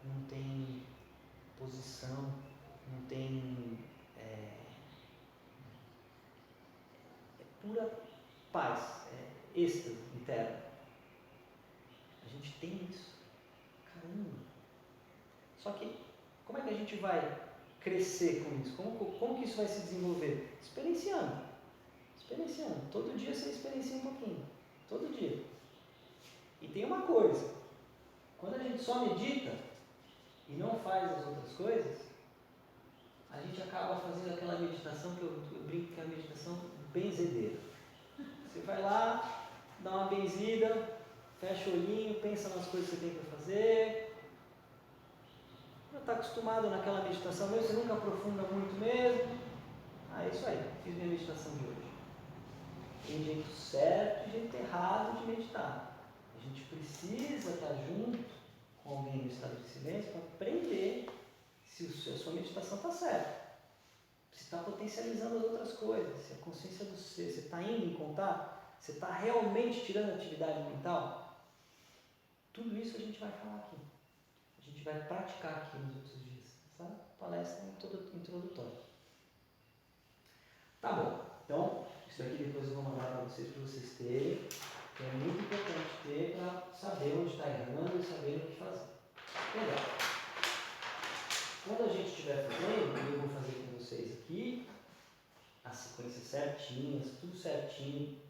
não tem posição, não tem... é pura paz, êxtase interno. A gente tem isso. Caramba! Só que, como é que a gente vai crescer com isso? Como que isso vai se desenvolver? Experienciando. Experienciando. Todo dia você experiencia um pouquinho. Todo dia. E tem uma coisa. Quando a gente só medita e não faz as outras coisas, a gente acaba fazendo aquela meditação que eu brinco que é a meditação benzedeira. Você vai lá, dá uma benzida, fecha o olhinho, pensa nas coisas que você tem para fazer. Já está acostumado naquela meditação mesmo, você nunca aprofunda muito mesmo. É isso aí, fiz minha meditação de hoje. Tem jeito certo e jeito errado de meditar. A gente precisa estar junto com alguém no estado de silêncio para aprender se a sua meditação está certa. Se está potencializando as outras coisas, se a consciência do ser, você está indo em contato, você está realmente tirando a atividade mental. Tudo isso a gente vai falar aqui. A gente vai praticar aqui nos outros dias. Essa palestra é introdutória. Tá bom. Então, isso aqui depois eu vou mandar para vocês terem. Que é muito importante ter para saber onde está errando e saber o que fazer. Legal. Quando a gente estiver fazendo, eu vou fazer com vocês aqui as sequências certinhas, tudo certinho,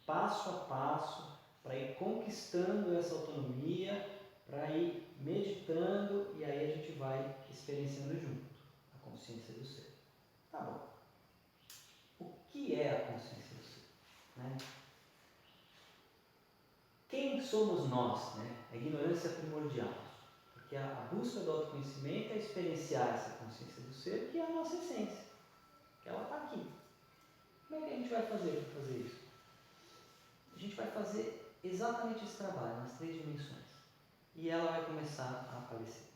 passo a passo, para ir conquistando essa autonomia, para ir meditando e aí a gente vai experienciando junto a consciência do ser. Tá bom. O que é a consciência do ser? Né? Quem somos nós? Né? A ignorância primordial. Porque a busca do autoconhecimento é experienciar essa consciência do ser, que é a nossa essência. Que ela está aqui. Como é que a gente vai fazer para fazer isso? A gente vai fazer exatamente esse trabalho, nas 3 dimensões. E ela vai começar a aparecer.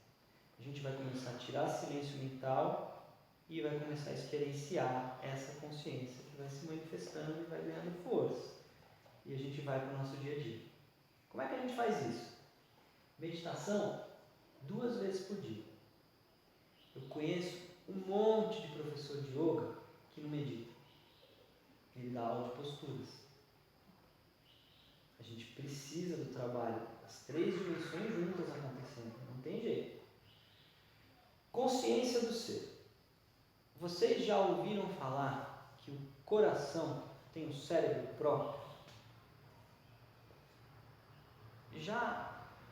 A gente vai começar a tirar silêncio mental e vai começar a experienciar essa consciência que vai se manifestando e vai ganhando força. E a gente vai para o nosso dia a dia. Como é que a gente faz isso? Meditação 2 vezes por dia. Eu conheço um monte de professor de yoga que não medita. Ele dá aula de posturas. A gente precisa do trabalho das 3 dimensões juntas acontecendo. Não tem jeito. Consciência do ser. Vocês já ouviram falar que o coração tem um cérebro próprio?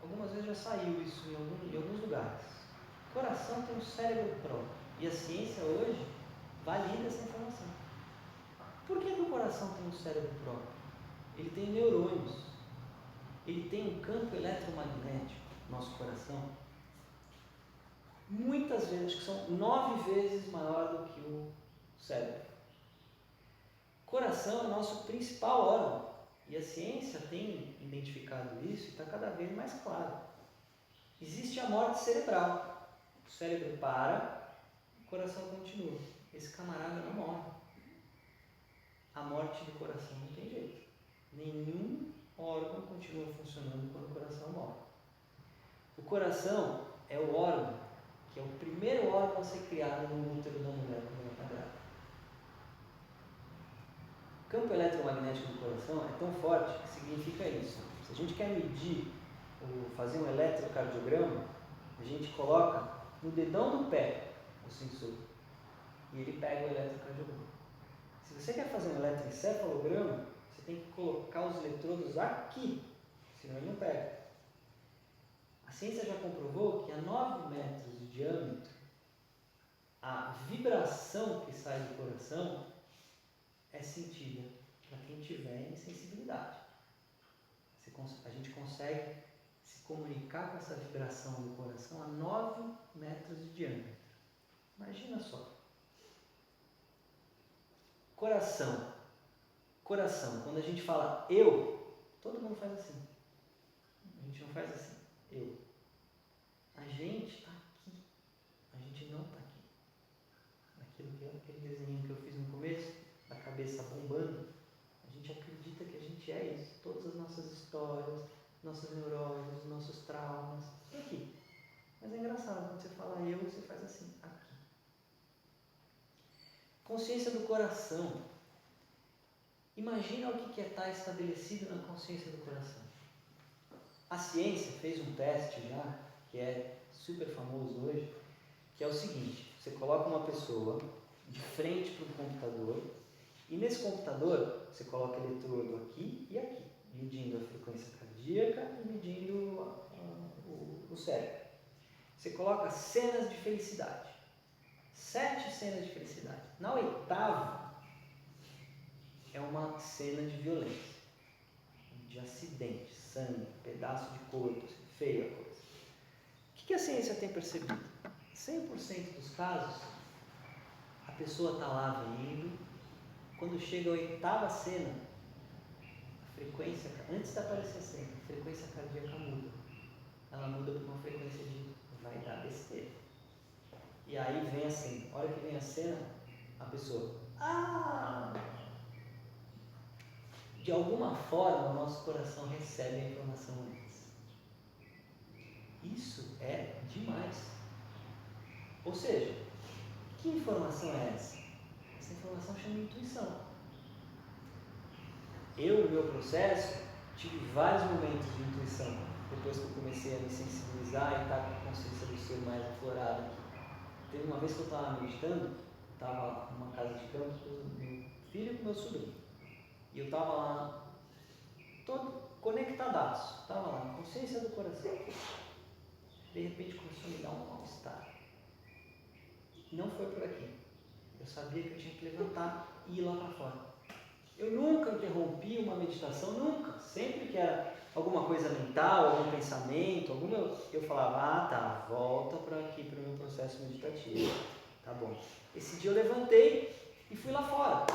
Algumas vezes já saiu isso em alguns lugares. O coração tem um cérebro próprio. E a ciência hoje valida essa informação. Por que o coração tem um cérebro próprio? Ele tem neurônios. Ele tem um campo eletromagnético, nosso coração, muitas vezes, acho que são 9 vezes maior do que o cérebro. O coração é o nosso principal órgão. E a ciência tem identificado isso e está cada vez mais claro. Existe a morte cerebral. O cérebro para, o coração continua. Esse camarada não morre. A morte do coração não tem jeito. Nenhum órgão continua funcionando quando o coração morre. O coração é o órgão, que é o primeiro órgão a ser criado no útero da mulher quando ela está grávida. O campo eletromagnético do coração é tão forte que significa isso. Se a gente quer medir ou fazer um eletrocardiograma, a gente coloca no dedão do pé o sensor e ele pega o eletrocardiograma. Se você quer fazer um eletroencefalograma, você tem que colocar os eletrodos aqui, senão ele não pega. A ciência já comprovou que a 9 metros de diâmetro, a vibração que sai do coração é sentida para quem tiver insensibilidade. A gente consegue se comunicar com essa vibração do coração a 9 metros de diâmetro. Imagina só. Coração. Coração. Quando a gente fala eu, todo mundo faz assim. A gente não faz assim. Eu. A gente está aqui. A gente não está aqui. Aquele desenho que eu fiz no começo, da cabeça bombando, a gente acredita que a gente é isso. Todas as nossas histórias, nossas neuroses, nossos traumas, estão aqui. Mas é engraçado, quando você fala eu, você faz assim, aqui. Consciência do coração. Imagina o que é estar estabelecido na consciência do coração. A ciência fez um teste já, que é super famoso hoje, que é o seguinte: você coloca uma pessoa de frente para o computador e nesse computador você coloca eletrodo aqui e aqui, medindo a frequência cardíaca e medindo o cérebro. Você coloca cenas de felicidade, 7 cenas de felicidade. Na 8ª é uma cena de violência, de acidente, sangue, pedaço de corpo, feia coisa. O que a ciência tem percebido? 100% dos casos, a pessoa está lá vendo, quando chega a 8ª cena, a frequência, antes de aparecer a cena, a frequência cardíaca muda. Ela muda para uma frequência de vai dar besteira. E aí vem a cena. A hora que vem a cena, a pessoa, de alguma forma o nosso coração recebe a informação antes. Isso é demais. Ou seja, que informação é essa? Essa informação chama intuição. Eu, no meu processo, tive vários momentos de intuição, depois que eu comecei a me sensibilizar e estar com a consciência do ser mais aflorada aqui. Teve uma vez que eu estava meditando, estava numa casa de campo com o meu filho e com o meu sobrinho. E eu estava lá, todo conectadaço, estava lá, na consciência do coração. De repente começou a me dar um mal-estar. Não foi por aqui. Eu sabia que eu tinha que levantar e ir lá para fora. Eu nunca interrompi uma meditação, nunca. Sempre que era alguma coisa mental, algum pensamento, eu falava, tá, volta para aqui, para o meu processo meditativo. Tá bom. Esse dia eu levantei e fui lá fora.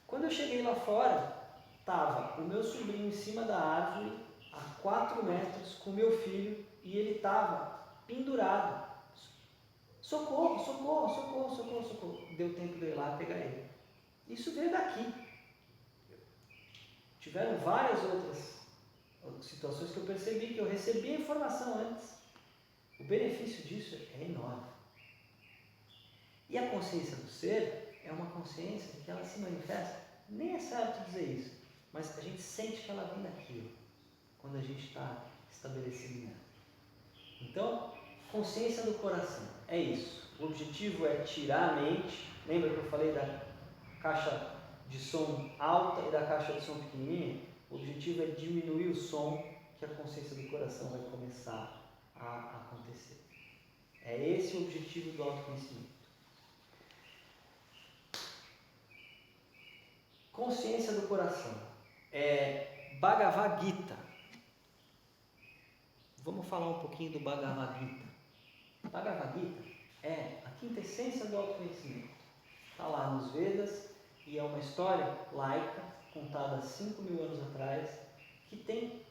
Quando eu cheguei lá fora, estava o meu sobrinho em cima da árvore, a 4 metros, com o meu filho, e ele estava pendurado. Socorro, socorro, socorro, socorro, socorro. Deu tempo de eu ir lá pegar ele. Isso veio daqui. Tiveram várias outras situações que eu percebi que eu recebi a informação antes. O benefício disso é enorme. E a consciência do ser é uma consciência que ela se manifesta, nem é certo dizer isso, mas a gente sente que ela vem daquilo, quando a gente está estabelecido nela. Então, consciência do coração, é isso. O objetivo é tirar a mente. Lembra que eu falei da caixa de som alta e da caixa de som pequenininha? O objetivo é diminuir o som, que a consciência do coração vai começar a acontecer. É esse o objetivo do autoconhecimento. Consciência do coração é Bhagavad Gita. Vamos falar um pouquinho do Bhagavad Gita. Bhagavad Gita é a quinta essência do autoconhecimento. Está lá nos Vedas e é uma história laica, contada há 5.000 anos atrás, que tem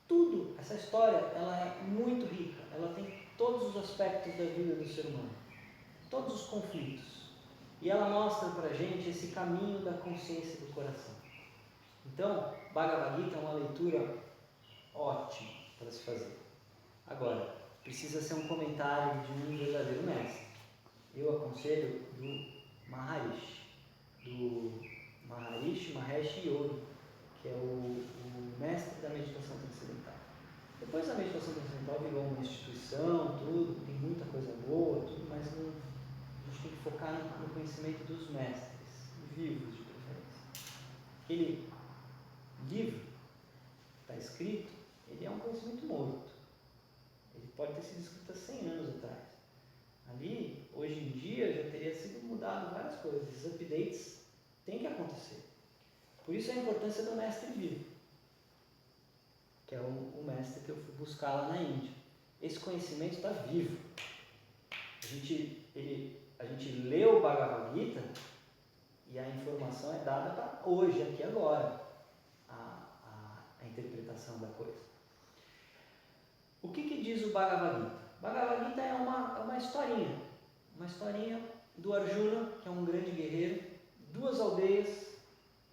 tudo. Essa história ela é muito rica, ela tem todos os aspectos da vida do ser humano, todos os conflitos. E ela mostra para a gente esse caminho da consciência do coração. Então, Bhagavad Gita é uma leitura ótima para se fazer. Agora, precisa ser um comentário de um verdadeiro mestre. Eu aconselho do Maharishi Mahesh Yogi, que é o mestre da meditação transcendental. Depois a meditação transcendental virou uma instituição, tudo, tem muita coisa boa, tudo, mas a gente tem que focar no conhecimento dos mestres, vivos de preferência. Aquele livro que está escrito, ele é um conhecimento morto. Ele pode ter sido escrito há 100 anos atrás. Ali, hoje em dia, já teria sido mudado várias coisas. Esses updates têm que acontecer. Por isso a importância do mestre vivo, que é o mestre que eu fui buscar lá na Índia. Esse conhecimento está vivo. A gente lê o Bhagavad Gita e a informação é dada para hoje, aqui agora, a interpretação da coisa. O que diz o Bhagavad Gita? Bhagavad Gita é uma historinha do Arjuna, que é um grande guerreiro, 2 aldeias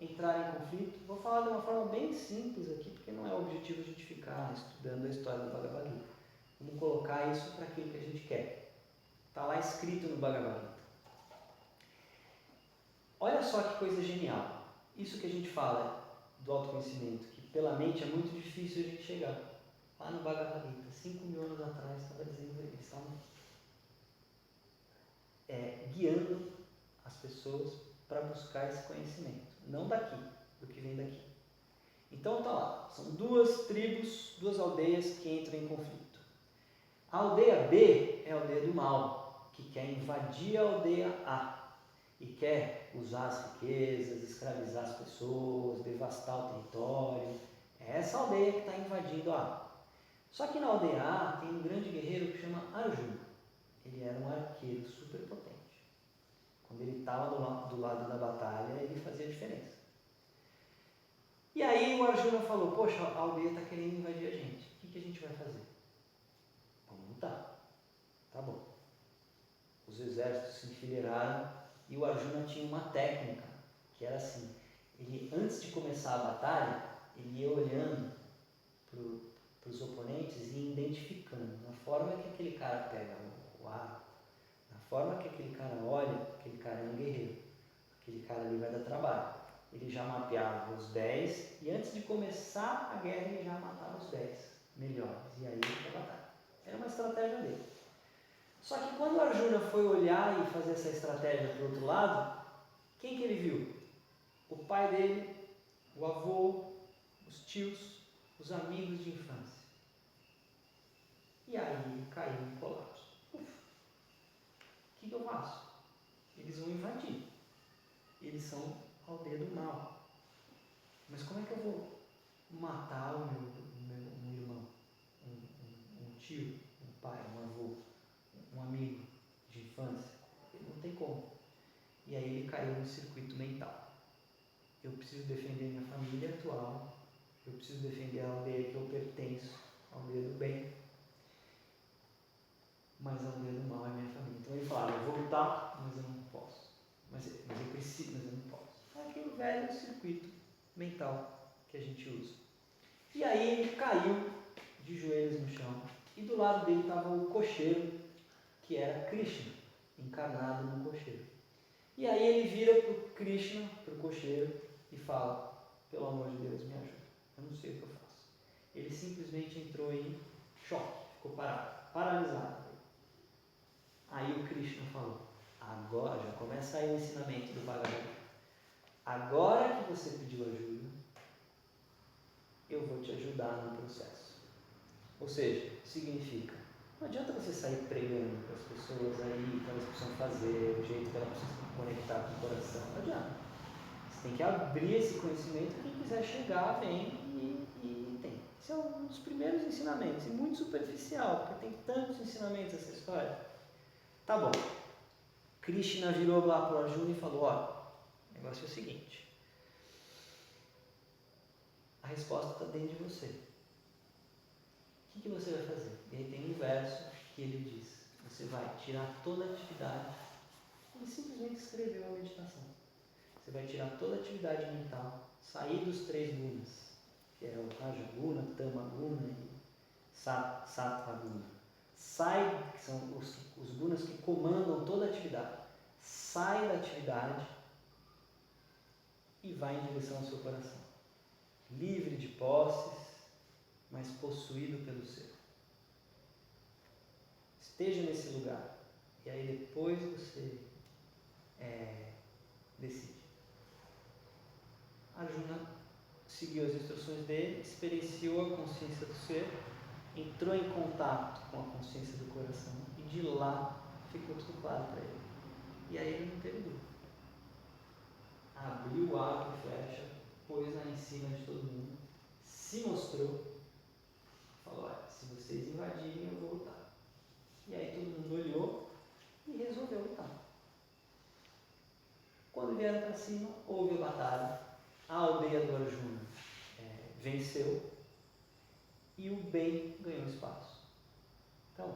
entraram em conflito. Vou falar de uma forma bem simples aqui, porque não é o objetivo a gente ficar estudando a história do Bhagavad Gita. Vamos colocar isso para aquilo que a gente quer. Está lá escrito no Bhagavad Gita. Olha só que coisa genial. Isso que a gente fala do autoconhecimento, que pela mente é muito difícil a gente chegar. Lá no Bhagavad Gita, 5.000 anos atrás, estava dizendo, eles estavam guiando as pessoas para buscar esse conhecimento. Não daqui, do que vem daqui. Então está lá, são 2 tribos, 2 aldeias que entram em conflito. A aldeia B é a aldeia do mal, que quer invadir a aldeia A e quer usar as riquezas, escravizar as pessoas, devastar o território. É essa aldeia que está invadindo a A. Só que na aldeia A tem um grande guerreiro que chama Arjuna. Ele era um arqueiro super potente. Quando ele estava do lado da batalha, ele fazia diferença. E aí o Arjuna falou, poxa, a aldeia está querendo invadir a gente. O que a gente vai fazer? Vamos lutar. Tá bom. Os exércitos se enfileiraram e o Arjuna tinha uma técnica, que era assim, ele antes de começar a batalha, ele ia olhando para os oponentes e ia identificando, na forma que aquele cara pega o arco, na forma que aquele cara olha, aquele cara é um guerreiro, aquele cara ali vai dar trabalho. Ele já mapeava os 10 e antes de começar a guerra ele já matava os 10 melhores e aí ia para a batalha. Era uma estratégia dele. Só que quando o Arjuna foi olhar e fazer essa estratégia para o outro lado, quem que ele viu? O pai dele, o avô, os tios, os amigos de infância. E aí ele caiu em colapso. O que eu faço? Eles vão invadir. Eles são a aldeia do mal. Mas como é que eu vou matar um irmão, um tio, um pai, um avô, um amigo de infância? Não tem como. E aí ele caiu no circuito mental. Eu preciso defender minha família atual, eu preciso defender a aldeia que eu pertenço, a aldeia do bem, mas a aldeia do mal é minha família. Então ele fala, eu vou lutar, mas eu não posso. Mas eu preciso, mas eu não posso. É aquele velho circuito mental que a gente usa. E aí ele caiu de joelhos no chão e do lado dele estava o cocheiro, que era Krishna, encarnado no cocheiro. E aí ele vira para o Krishna, para o cocheiro, e fala, pelo amor de Deus, me ajuda, eu não sei o que eu faço. Ele simplesmente entrou em choque, ficou paralisado. Aí o Krishna falou, agora já começa aí o ensinamento do Bhagavad Gita. Agora que você pediu ajuda, eu vou te ajudar no processo. Ou seja, significa, não adianta você sair pregando para as pessoas aí, o que elas precisam fazer, o jeito que elas precisam conectar com o coração, não adianta. Você tem que abrir esse conhecimento, quem quiser chegar, vem e tem. Esse é um dos primeiros ensinamentos, e muito superficial, porque tem tantos ensinamentos essa história. Tá bom. Krishna virou lá para o Arjuna e falou, ó, o negócio é o seguinte, a resposta está dentro de você. O que você vai fazer? E aí tem um verso que ele diz, você vai tirar toda a atividade, ele simplesmente escreveu a meditação. Você vai tirar toda a atividade mental, sair dos 3 gunas, que é o Raja Guna, Tama Guna e Sattva Guna. Sai, que são os gunas que comandam toda a atividade. Sai da atividade e vai em direção ao seu coração. Livre de posses, mas possuído pelo ser. Esteja nesse lugar. E aí depois você decide. Arjuna seguiu as instruções dele, experienciou a consciência do ser, entrou em contato com a consciência do coração e de lá ficou tudo claro para ele. E aí ele não teve dúvida. Abriu o arco e flecha, pôs-na em cima de todo mundo, se mostrou, falou: olha, se vocês invadirem eu vou lutar. E aí todo mundo olhou e resolveu lutar. Quando vieram para cima, houve a batalha, a aldeia do Arjuna venceu e o bem ganhou espaço. Então,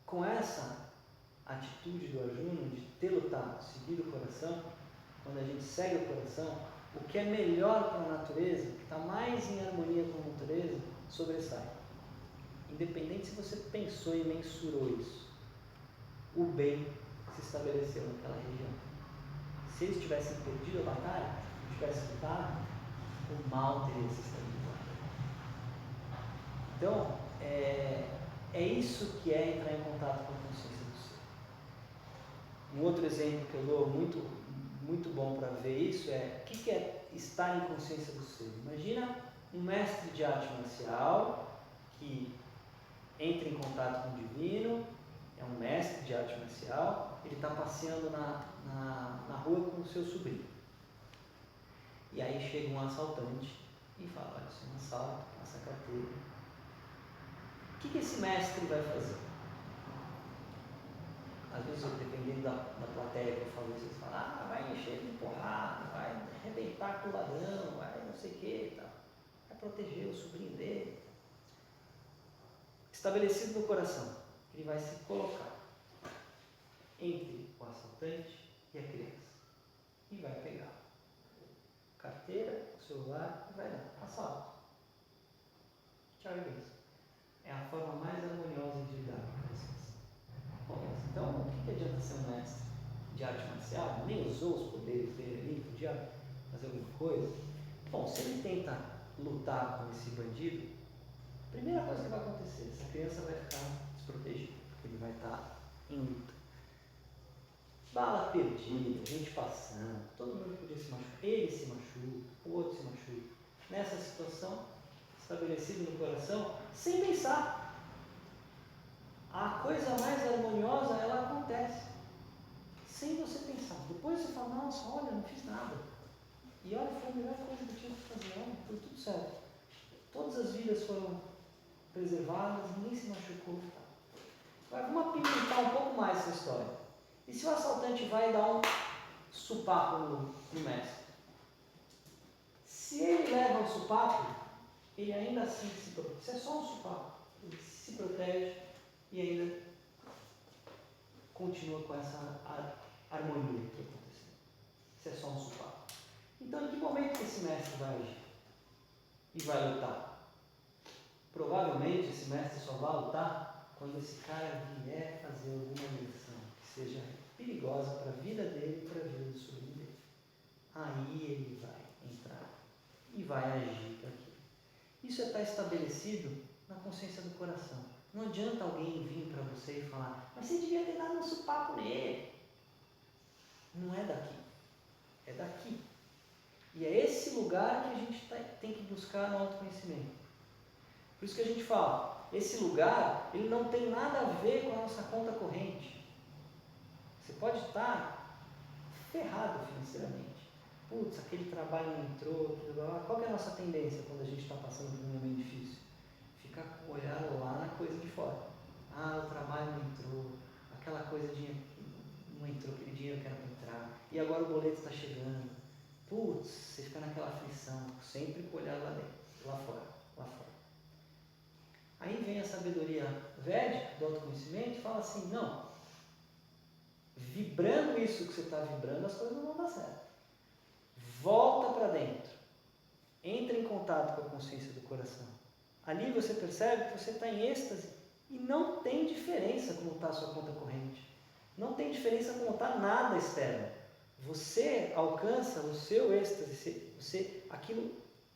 com essa atitude do Arjuna de ter lutado, seguir o coração, quando a gente segue o coração, o que é melhor para a natureza, o que está mais em harmonia com a natureza, sobressai. Independente se você pensou e mensurou isso, o bem se estabeleceu naquela região. Se eles tivessem perdido a batalha, tivessem lutado, o mal teria se estabilizado. Então, é isso que é entrar em contato com a consciência do ser. Um outro exemplo que eu dou muito bom para ver isso o que é estar em consciência do ser. Imagina um mestre de arte marcial que entra em contato com o divino, é um mestre de arte marcial, ele está passeando na rua com o seu sobrinho. E aí chega um assaltante e fala: olha, isso é um assalto, passa a carteira. O que esse mestre vai fazer? Às vezes, dependendo da plateia que eu falo isso, eles falam: vai encher de porrada, vai arrebentar com o ladrão, vai não sei o que, tá? Vai proteger o sobrinho dele. Estabelecido no coração, ele vai se colocar entre o assaltante e a criança e vai pegar a carteira, o celular e vai dar assalto. Tchau e beijo. É a forma mais harmoniosa de lidar com a consciência. Bom, então o que adianta ser um mestre de arte marcial? Nem usou os poderes dele ali, podia fazer alguma coisa. Bom, se ele tenta lutar com esse bandido, a primeira coisa que vai acontecer, essa criança vai ficar desprotegida, porque ele vai estar em luta. Bala perdida, gente passando, todo mundo podia se machucar, ele se machuca, o outro se machuca. Nessa situação, estabelecido no coração, sem pensar, a coisa mais harmoniosa, ela acontece, sem você pensar. Depois você fala: nossa, olha, não fiz nada. E olha, foi a melhor coisa que eu tinha que fazer, olha, foi tudo certo. Todas as vidas foram preservadas, ninguém se machucou. Agora, vamos apimentar um pouco mais essa história. E se o assaltante vai dar um supapo no mestre? Se ele leva um supapo, ele ainda assim se protege. Isso é só um supapo. Ele se protege e ainda continua com essa harmonia que aconteceu. Isso é só um supapo. Então, em que momento que esse mestre vai agir? E vai lutar? Provavelmente esse mestre só vai lutar quando esse cara vier fazer alguma agressão que seja perigosa para a vida dele e para a vida do sobrinho dele. Aí ele vai entrar e vai agir para aquilo. Isso está estabelecido na consciência do coração. Não adianta alguém vir para você e falar: mas você devia ter dado um supapo nele. Não é daqui, é daqui. E é esse lugar que a gente tem que buscar no autoconhecimento. Por isso que a gente fala, esse lugar, ele não tem nada a ver com a nossa conta corrente. Você pode estar ferrado financeiramente. Putz, aquele trabalho não entrou, qual que é a nossa tendência quando a gente está passando por um momento difícil? Ficar com o olhar lá na coisa de fora. O trabalho não entrou, aquela coisa não entrou, aquele dinheiro que era para entrar, e agora o boleto está chegando. Putz, você fica naquela aflição, sempre com o olhar lá dentro, lá fora. Aí vem a sabedoria védica do autoconhecimento e fala assim: não, vibrando isso que você está vibrando, as coisas não vão dar certo. Volta para dentro, entra em contato com a consciência do coração, Ali você percebe que você está em êxtase e não tem diferença como está a sua conta corrente. Não tem diferença como está nada externo. Você alcança o seu êxtase, aquilo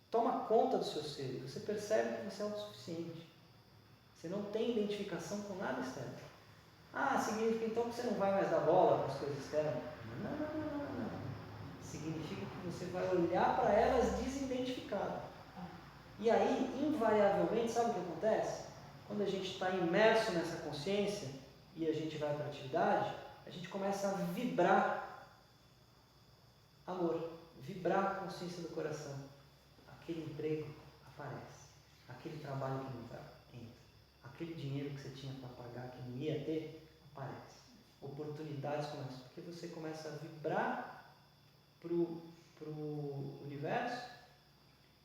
toma conta do seu ser. Você percebe que você é autossuficiente. Você não tem identificação com nada externo. Significa então que você não vai mais dar bola para as coisas externas? Não. Significa que você vai olhar para elas desidentificado. E aí, invariavelmente, sabe o que acontece? Quando a gente está imerso nessa consciência e a gente vai para a atividade, a gente começa a vibrar amor, vibrar a consciência do coração. Aquele emprego aparece, aquele trabalho que não entra, aquele dinheiro que você tinha para pagar que não ia ter, aparece. Oportunidades começam, porque você começa a vibrar para o universo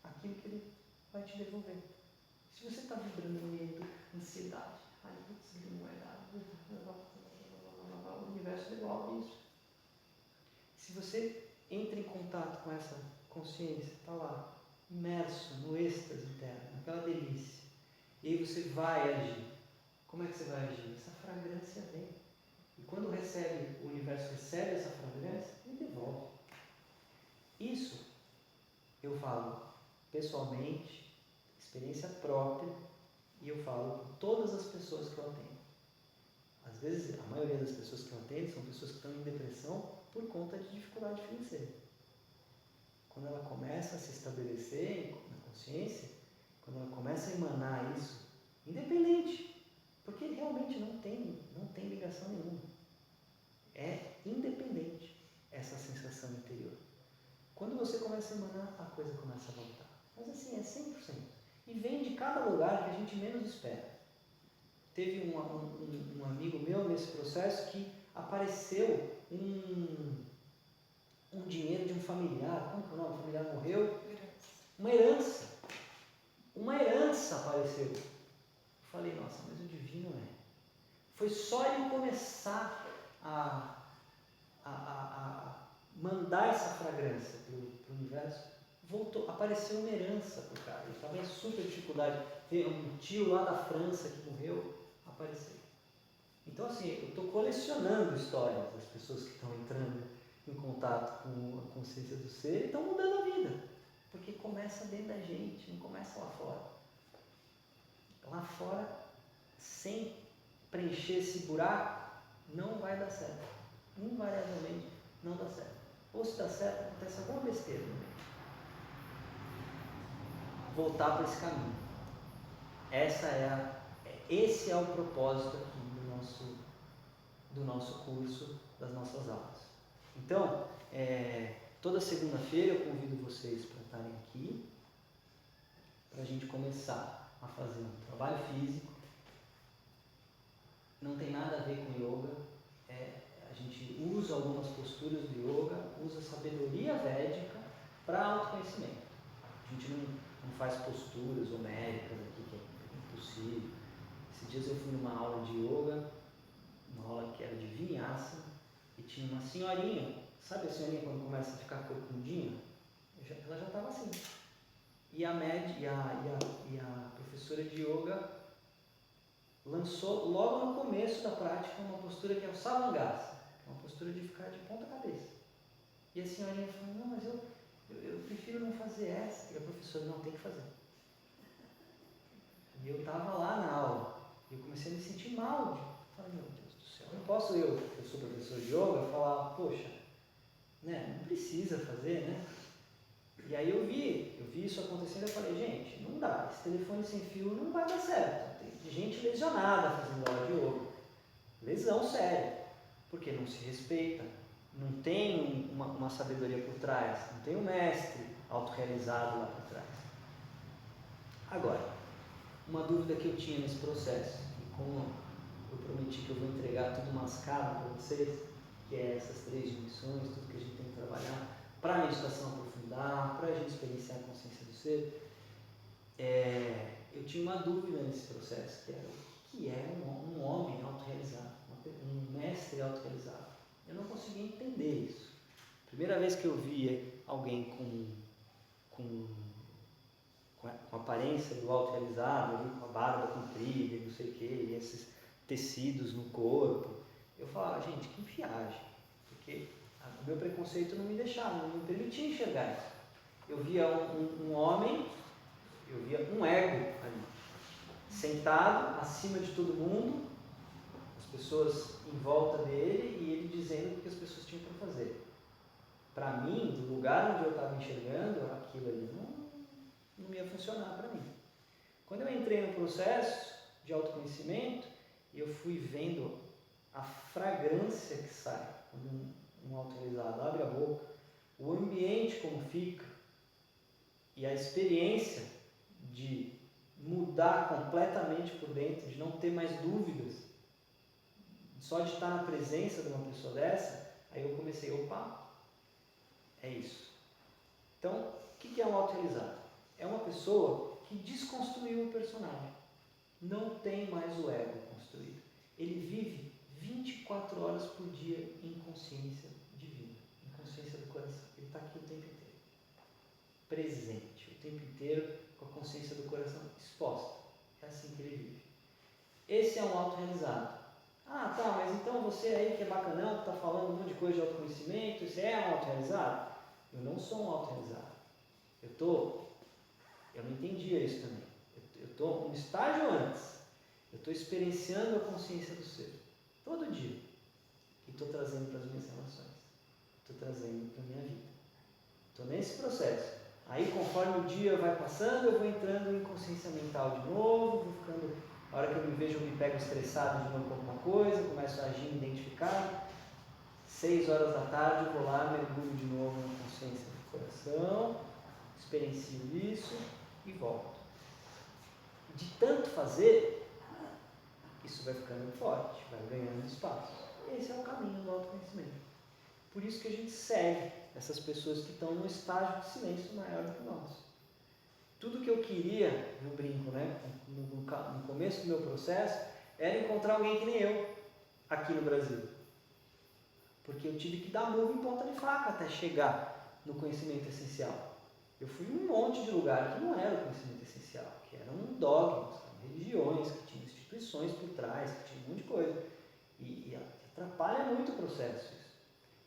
aquilo que ele vai te devolver. Se você está vibrando no meio da ansiedade, não vai dar, o universo devolve isso. Se você entra em contato com essa consciência, está lá, imerso no êxtase interno, naquela delícia, e aí você vai agir. Como é que você vai agir? Essa fragrância vem. E quando o universo recebe essa fragrância, ele devolve. Isso eu falo pessoalmente, experiência própria, e eu falo com todas as pessoas que eu atendo. Às vezes, a maioria das pessoas que eu atendo são pessoas que estão em depressão por conta de dificuldade financeira. Quando ela começa a se estabelecer na consciência, quando ela começa a emanar isso, independente, porque realmente não tem ligação nenhuma. É independente essa sensação interior. Quando você começa a emanar, a coisa começa a voltar. Mas assim, é 100%. E vem de cada lugar que a gente menos espera. Teve um amigo meu nesse processo que apareceu um dinheiro de um familiar. Como que é o nome? O familiar morreu? Uma herança apareceu. Eu falei, nossa, mas o divino é. Foi só ele começar a mandar essa fragrância para o universo, apareceu uma herança para o cara. Ele estava em super dificuldade. Veio um tio lá da França que morreu, apareceu. Então, assim, eu estou colecionando histórias das pessoas que estão entrando em contato com a consciência do ser e estão mudando a vida. Porque começa dentro da gente, não começa lá fora. Lá fora, sem preencher esse buraco, não vai dar certo. Invariavelmente, não dá certo. Ou se dá certo, acontece alguma besteira no meio. Voltar para esse caminho. Esse é o propósito aqui do nosso curso, das nossas aulas. Então, toda segunda-feira eu convido vocês para estarem aqui, para a gente começar a fazer um trabalho físico. Não tem nada a ver com yoga. A gente usa algumas posturas do yoga, usa sabedoria védica para autoconhecimento. A gente não faz posturas homéricas aqui, que é impossível. Esses dias eu fui numa aula de yoga, uma aula que era de vinyasa, e tinha uma senhorinha, sabe a senhorinha quando começa a ficar corcundinha? Ela já estava assim. E a professora de yoga lançou logo no começo da prática uma postura que é o savangasa, que é uma postura de ficar de ponta cabeça. E a senhorinha falou, não, mas eu prefiro não fazer essa. E a professora, não, tem que fazer. E eu estava lá na aula, e eu comecei a me sentir mal. Eu falei, meu Deus do céu, não posso eu sou professor de yoga, falar, poxa, né, não precisa fazer, né? E aí eu vi isso acontecendo, eu falei, gente, não dá, esse telefone sem fio não vai dar certo. Tem gente lesionada fazendo aula de yoga, lesão séria, porque não se respeita, não tem uma sabedoria por trás, não tem um mestre autorrealizado lá por trás. Agora, uma dúvida que eu tinha nesse processo, e como eu prometi que eu vou entregar tudo mascado para vocês, que é essas 3 dimensões, tudo que a gente tem que trabalhar, para a meditação aprofundar, para a gente experienciar a consciência do ser, eu tinha uma dúvida nesse processo, que era o que é um homem autorrealizado, um mestre autorrealizado. Eu não conseguia entender isso. Primeira vez que eu vi alguém com com a aparência do autorrealizado, ali, com a barba comprida e não sei o que, e esses tecidos no corpo. Eu falava, gente, que viagem, porque o meu preconceito não me deixava, não me permitia enxergar isso. Eu via um homem, eu via um ego ali, sentado acima de todo mundo, as pessoas em volta dele e ele dizendo o que as pessoas tinham para fazer. Para mim, do lugar onde eu estava enxergando, aquilo ali não ia funcionar para mim. Quando eu entrei no processo de autoconhecimento, eu fui vendo a fragrância que sai quando um autorrealizado abre a boca, o ambiente como fica e a experiência de mudar completamente por dentro, de não ter mais dúvidas, só de estar na presença de uma pessoa dessa, aí eu comecei, opa, é isso. Então, o que é um autorrealizado? É uma pessoa que desconstruiu o personagem, não tem mais o ego construído. Ele vive 24 horas por dia em consciência divina, em consciência do coração. Ele está aqui o tempo inteiro, presente, o tempo inteiro com a consciência do coração exposta. É assim que ele vive. Esse é um autorrealizado. Ah, tá, mas então você aí que é bacanão, que está falando um monte de coisa de autoconhecimento, você é um autorrealizado? Eu não sou um autorrealizado. Eu não entendia isso também. Eu estou um estágio antes. Eu estou experienciando a consciência do ser, todo dia. E estou trazendo para as minhas relações. Estou trazendo para a minha vida. Estou nesse processo. Aí, conforme o dia vai passando, eu vou entrando em consciência mental de novo, vou ficando, a hora que eu me vejo, eu me pego estressado de novo com alguma coisa, começo a agir, me identificar. 6 horas da tarde, eu vou lá, mergulho de novo na consciência do coração, experiencio isso e volto. De tanto fazer, isso vai ficando forte, vai ganhando espaço. Esse é o caminho do autoconhecimento. Por isso que a gente segue essas pessoas que estão num estágio de silêncio maior do que o nosso. Tudo que eu queria, eu brinco, né, no começo do meu processo, era encontrar alguém que nem eu, aqui no Brasil. Porque eu tive que dar murro em ponta de faca até chegar no conhecimento essencial. Eu fui em um monte de lugar que não era o conhecimento essencial, que eram dogmas, religiões, que tinham instituições por trás, que tinha um monte de coisa. E atrapalha muito o processo isso.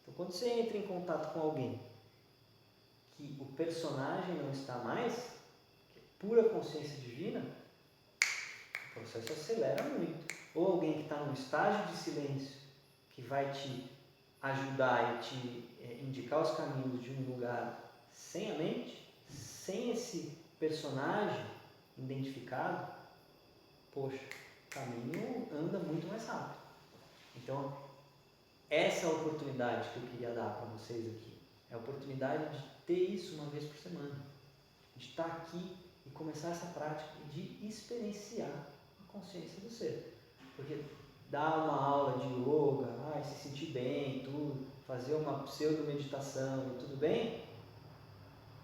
Então, quando você entra em contato com alguém que o personagem não está mais, que é pura consciência divina, o processo acelera muito. Ou alguém que está num estágio de silêncio, que vai te ajudar e te indicar os caminhos de um lugar sem a mente, sem esse personagem identificado, poxa, o caminho anda muito mais rápido. Então, essa é a oportunidade que eu queria dar para vocês aqui. É a oportunidade de ter isso uma vez por semana. De estar aqui e começar essa prática de experienciar a consciência do ser. Porque dar uma aula de yoga, se sentir bem, tudo, fazer uma pseudo-meditação e tudo bem,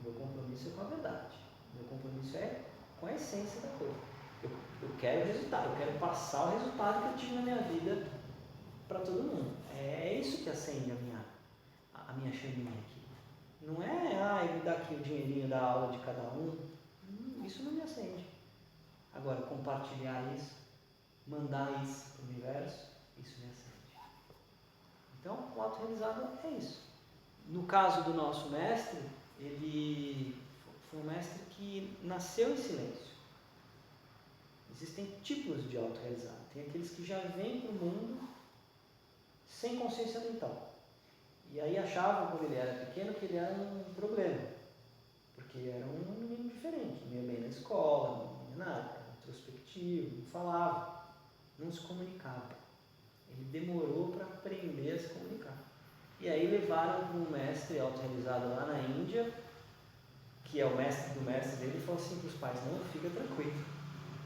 meu compromisso é com a verdade. Meu compromisso é com a essência da coisa. Eu quero resultado, eu quero passar o resultado que eu tive na minha vida para todo mundo. É isso que acende a minha chaminha aqui. Não é, me dá aqui o dinheirinho da aula de cada um. Isso não me acende. Agora, compartilhar isso, mandar isso para o universo, isso me acende. Então, o autorrealizado é isso. No caso do nosso mestre, ele foi um mestre que nasceu em silêncio. Existem tipos de autorrealizado. Tem aqueles que já vêm para o mundo sem consciência mental. E aí achavam, quando ele era pequeno, que ele era um problema. Porque era um menino diferente, não ia bem na escola, não ia nada, era introspectivo, não falava, não se comunicava. Ele demorou para aprender a se comunicar. E aí levaram para um mestre autorrealizado lá na Índia, que é o mestre do mestre dele, e falou assim para os pais, não, fica tranquilo,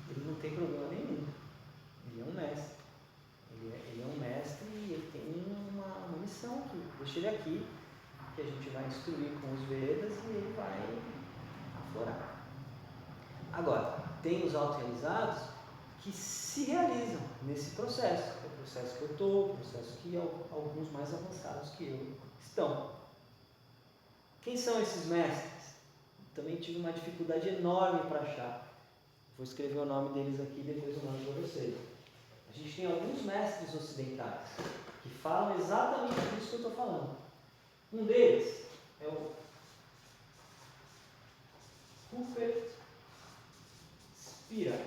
ele não tem problema nenhum, ele é um mestre. Ele é um mestre e ele tem uma missão aqui. Deixa ele aqui, que a gente vai instruir com os Vedas e ele vai aflorar. Agora, tem os autorrealizados que se realizam nesse processo. É o processo que eu estou, o processo que alguns mais avançados que eu estão. Quem são esses mestres? também tive uma dificuldade enorme para achar. Vou escrever o nome deles aqui e depois eu mando para vocês. A gente tem alguns mestres ocidentais que falam exatamente isso que eu estou falando. Um deles é o Rupert Spira.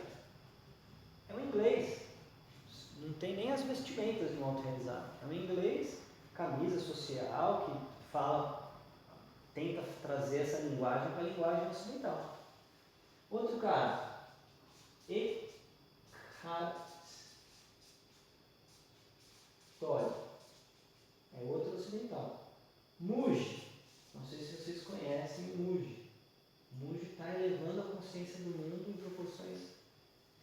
É um inglês. Não tem nem as vestimentas de um auto-realizado. É um inglês, camisa social, que fala, tenta trazer essa linguagem para a linguagem ocidental. Outro cara, Eckhart Tolle, é outro ocidental. Muji, não sei se vocês conhecem Muji. Muji está elevando a consciência do mundo em proporções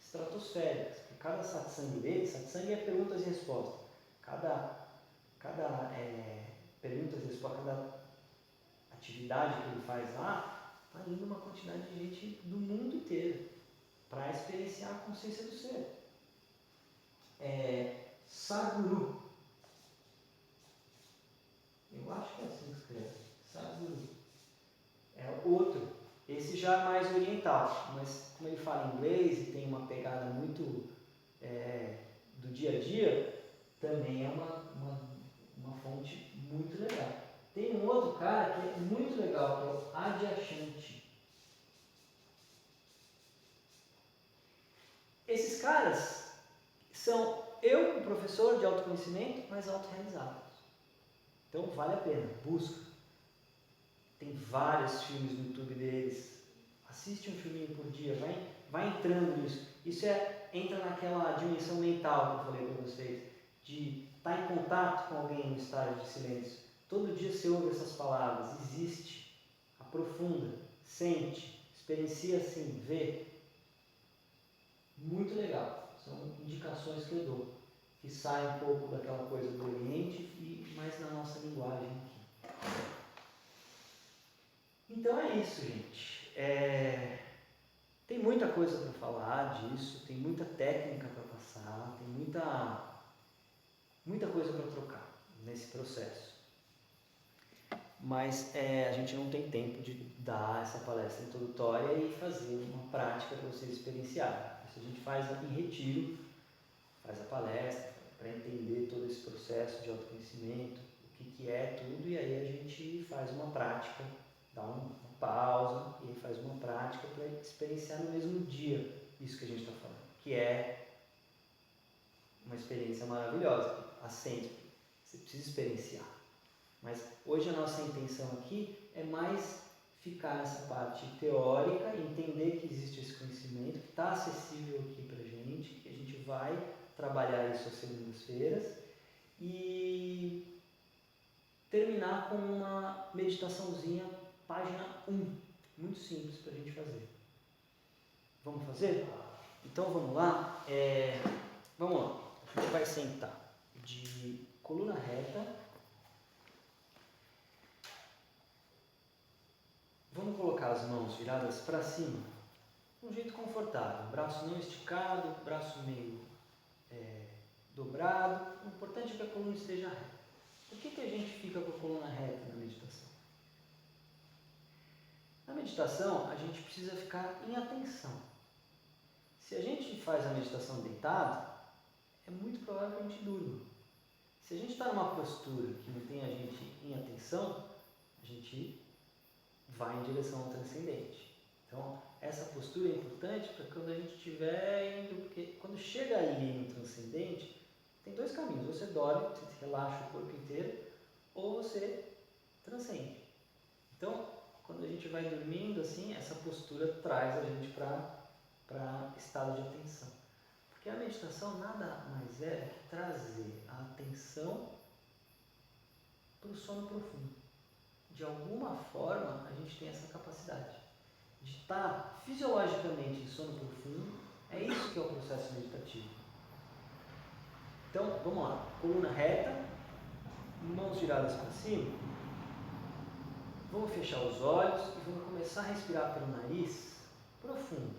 estratosféricas. Porque cada satsang dele, satsang é perguntas e respostas. Cada perguntas e respostas, cada atividade que ele faz lá, está indo uma quantidade de gente do mundo inteiro para experienciar a consciência do ser. Sadhguru. Eu acho que é assim que escreve. Sadhguru. É outro. Esse já é mais oriental, mas como ele fala inglês e tem uma pegada muito do dia a dia, também é uma fonte muito legal. Tem um outro cara que é muito legal, que é o Adyashanti. Esses caras são eu, um professor de autoconhecimento, mas autorrealizados. Então vale a pena, busca. Tem vários filmes no YouTube deles. Assiste um filminho por dia, vai entrando nisso. Isso entra naquela dimensão mental que eu falei para vocês, de estar em contato com alguém no estado de silêncio. Todo dia você ouve essas palavras, existe, aprofunda, sente, experiencia assim, vê. Muito legal. São indicações que eu dou, que saem um pouco daquela coisa do Oriente e mais na nossa linguagem aqui. Então é isso, gente. Tem muita coisa para falar disso, tem muita técnica para passar, tem muita coisa para trocar nesse processo. Mas a gente não tem tempo de dar essa palestra introdutória e fazer uma prática para vocês experienciarem. Isso a gente faz em retiro, faz a palestra para entender todo esse processo de autoconhecimento, o que é tudo, e aí a gente faz uma prática, dá uma pausa e faz uma prática para experienciar no mesmo dia isso que a gente está falando, que é uma experiência maravilhosa, assente, você precisa experienciar. Mas hoje a nossa intenção aqui é mais ficar nessa parte teórica, entender que existe esse conhecimento, que está acessível aqui para a gente, que a gente vai trabalhar isso às segundas-feiras e terminar com uma meditaçãozinha, página 1, muito simples para a gente fazer. Vamos fazer? Então vamos lá. Vamos lá. A gente vai sentar de coluna reta. Vamos colocar as mãos viradas para cima, de um jeito confortável, braço não esticado, braço meio dobrado. O importante é que a coluna esteja reta. Por que a gente fica com a coluna reta na meditação? Na meditação, a gente precisa ficar em atenção. Se a gente faz a meditação deitado, é muito provável que a gente durma. Se a gente está numa postura que não tem a gente em atenção, a gente vai em direção ao transcendente. Então, essa postura é importante para quando a gente estiver indo, porque quando chega ali no transcendente, tem dois caminhos: você dorme, você relaxa o corpo inteiro, ou você transcende. Então, quando a gente vai dormindo assim, essa postura traz a gente para estado de atenção. Porque a meditação nada mais é do que trazer a atenção para o sono profundo. De alguma forma, a gente tem essa capacidade de estar fisiologicamente em sono profundo. É isso que é o processo meditativo. Então, vamos lá. Coluna reta, mãos viradas para cima. Vamos fechar os olhos e vamos começar a respirar pelo nariz profundo.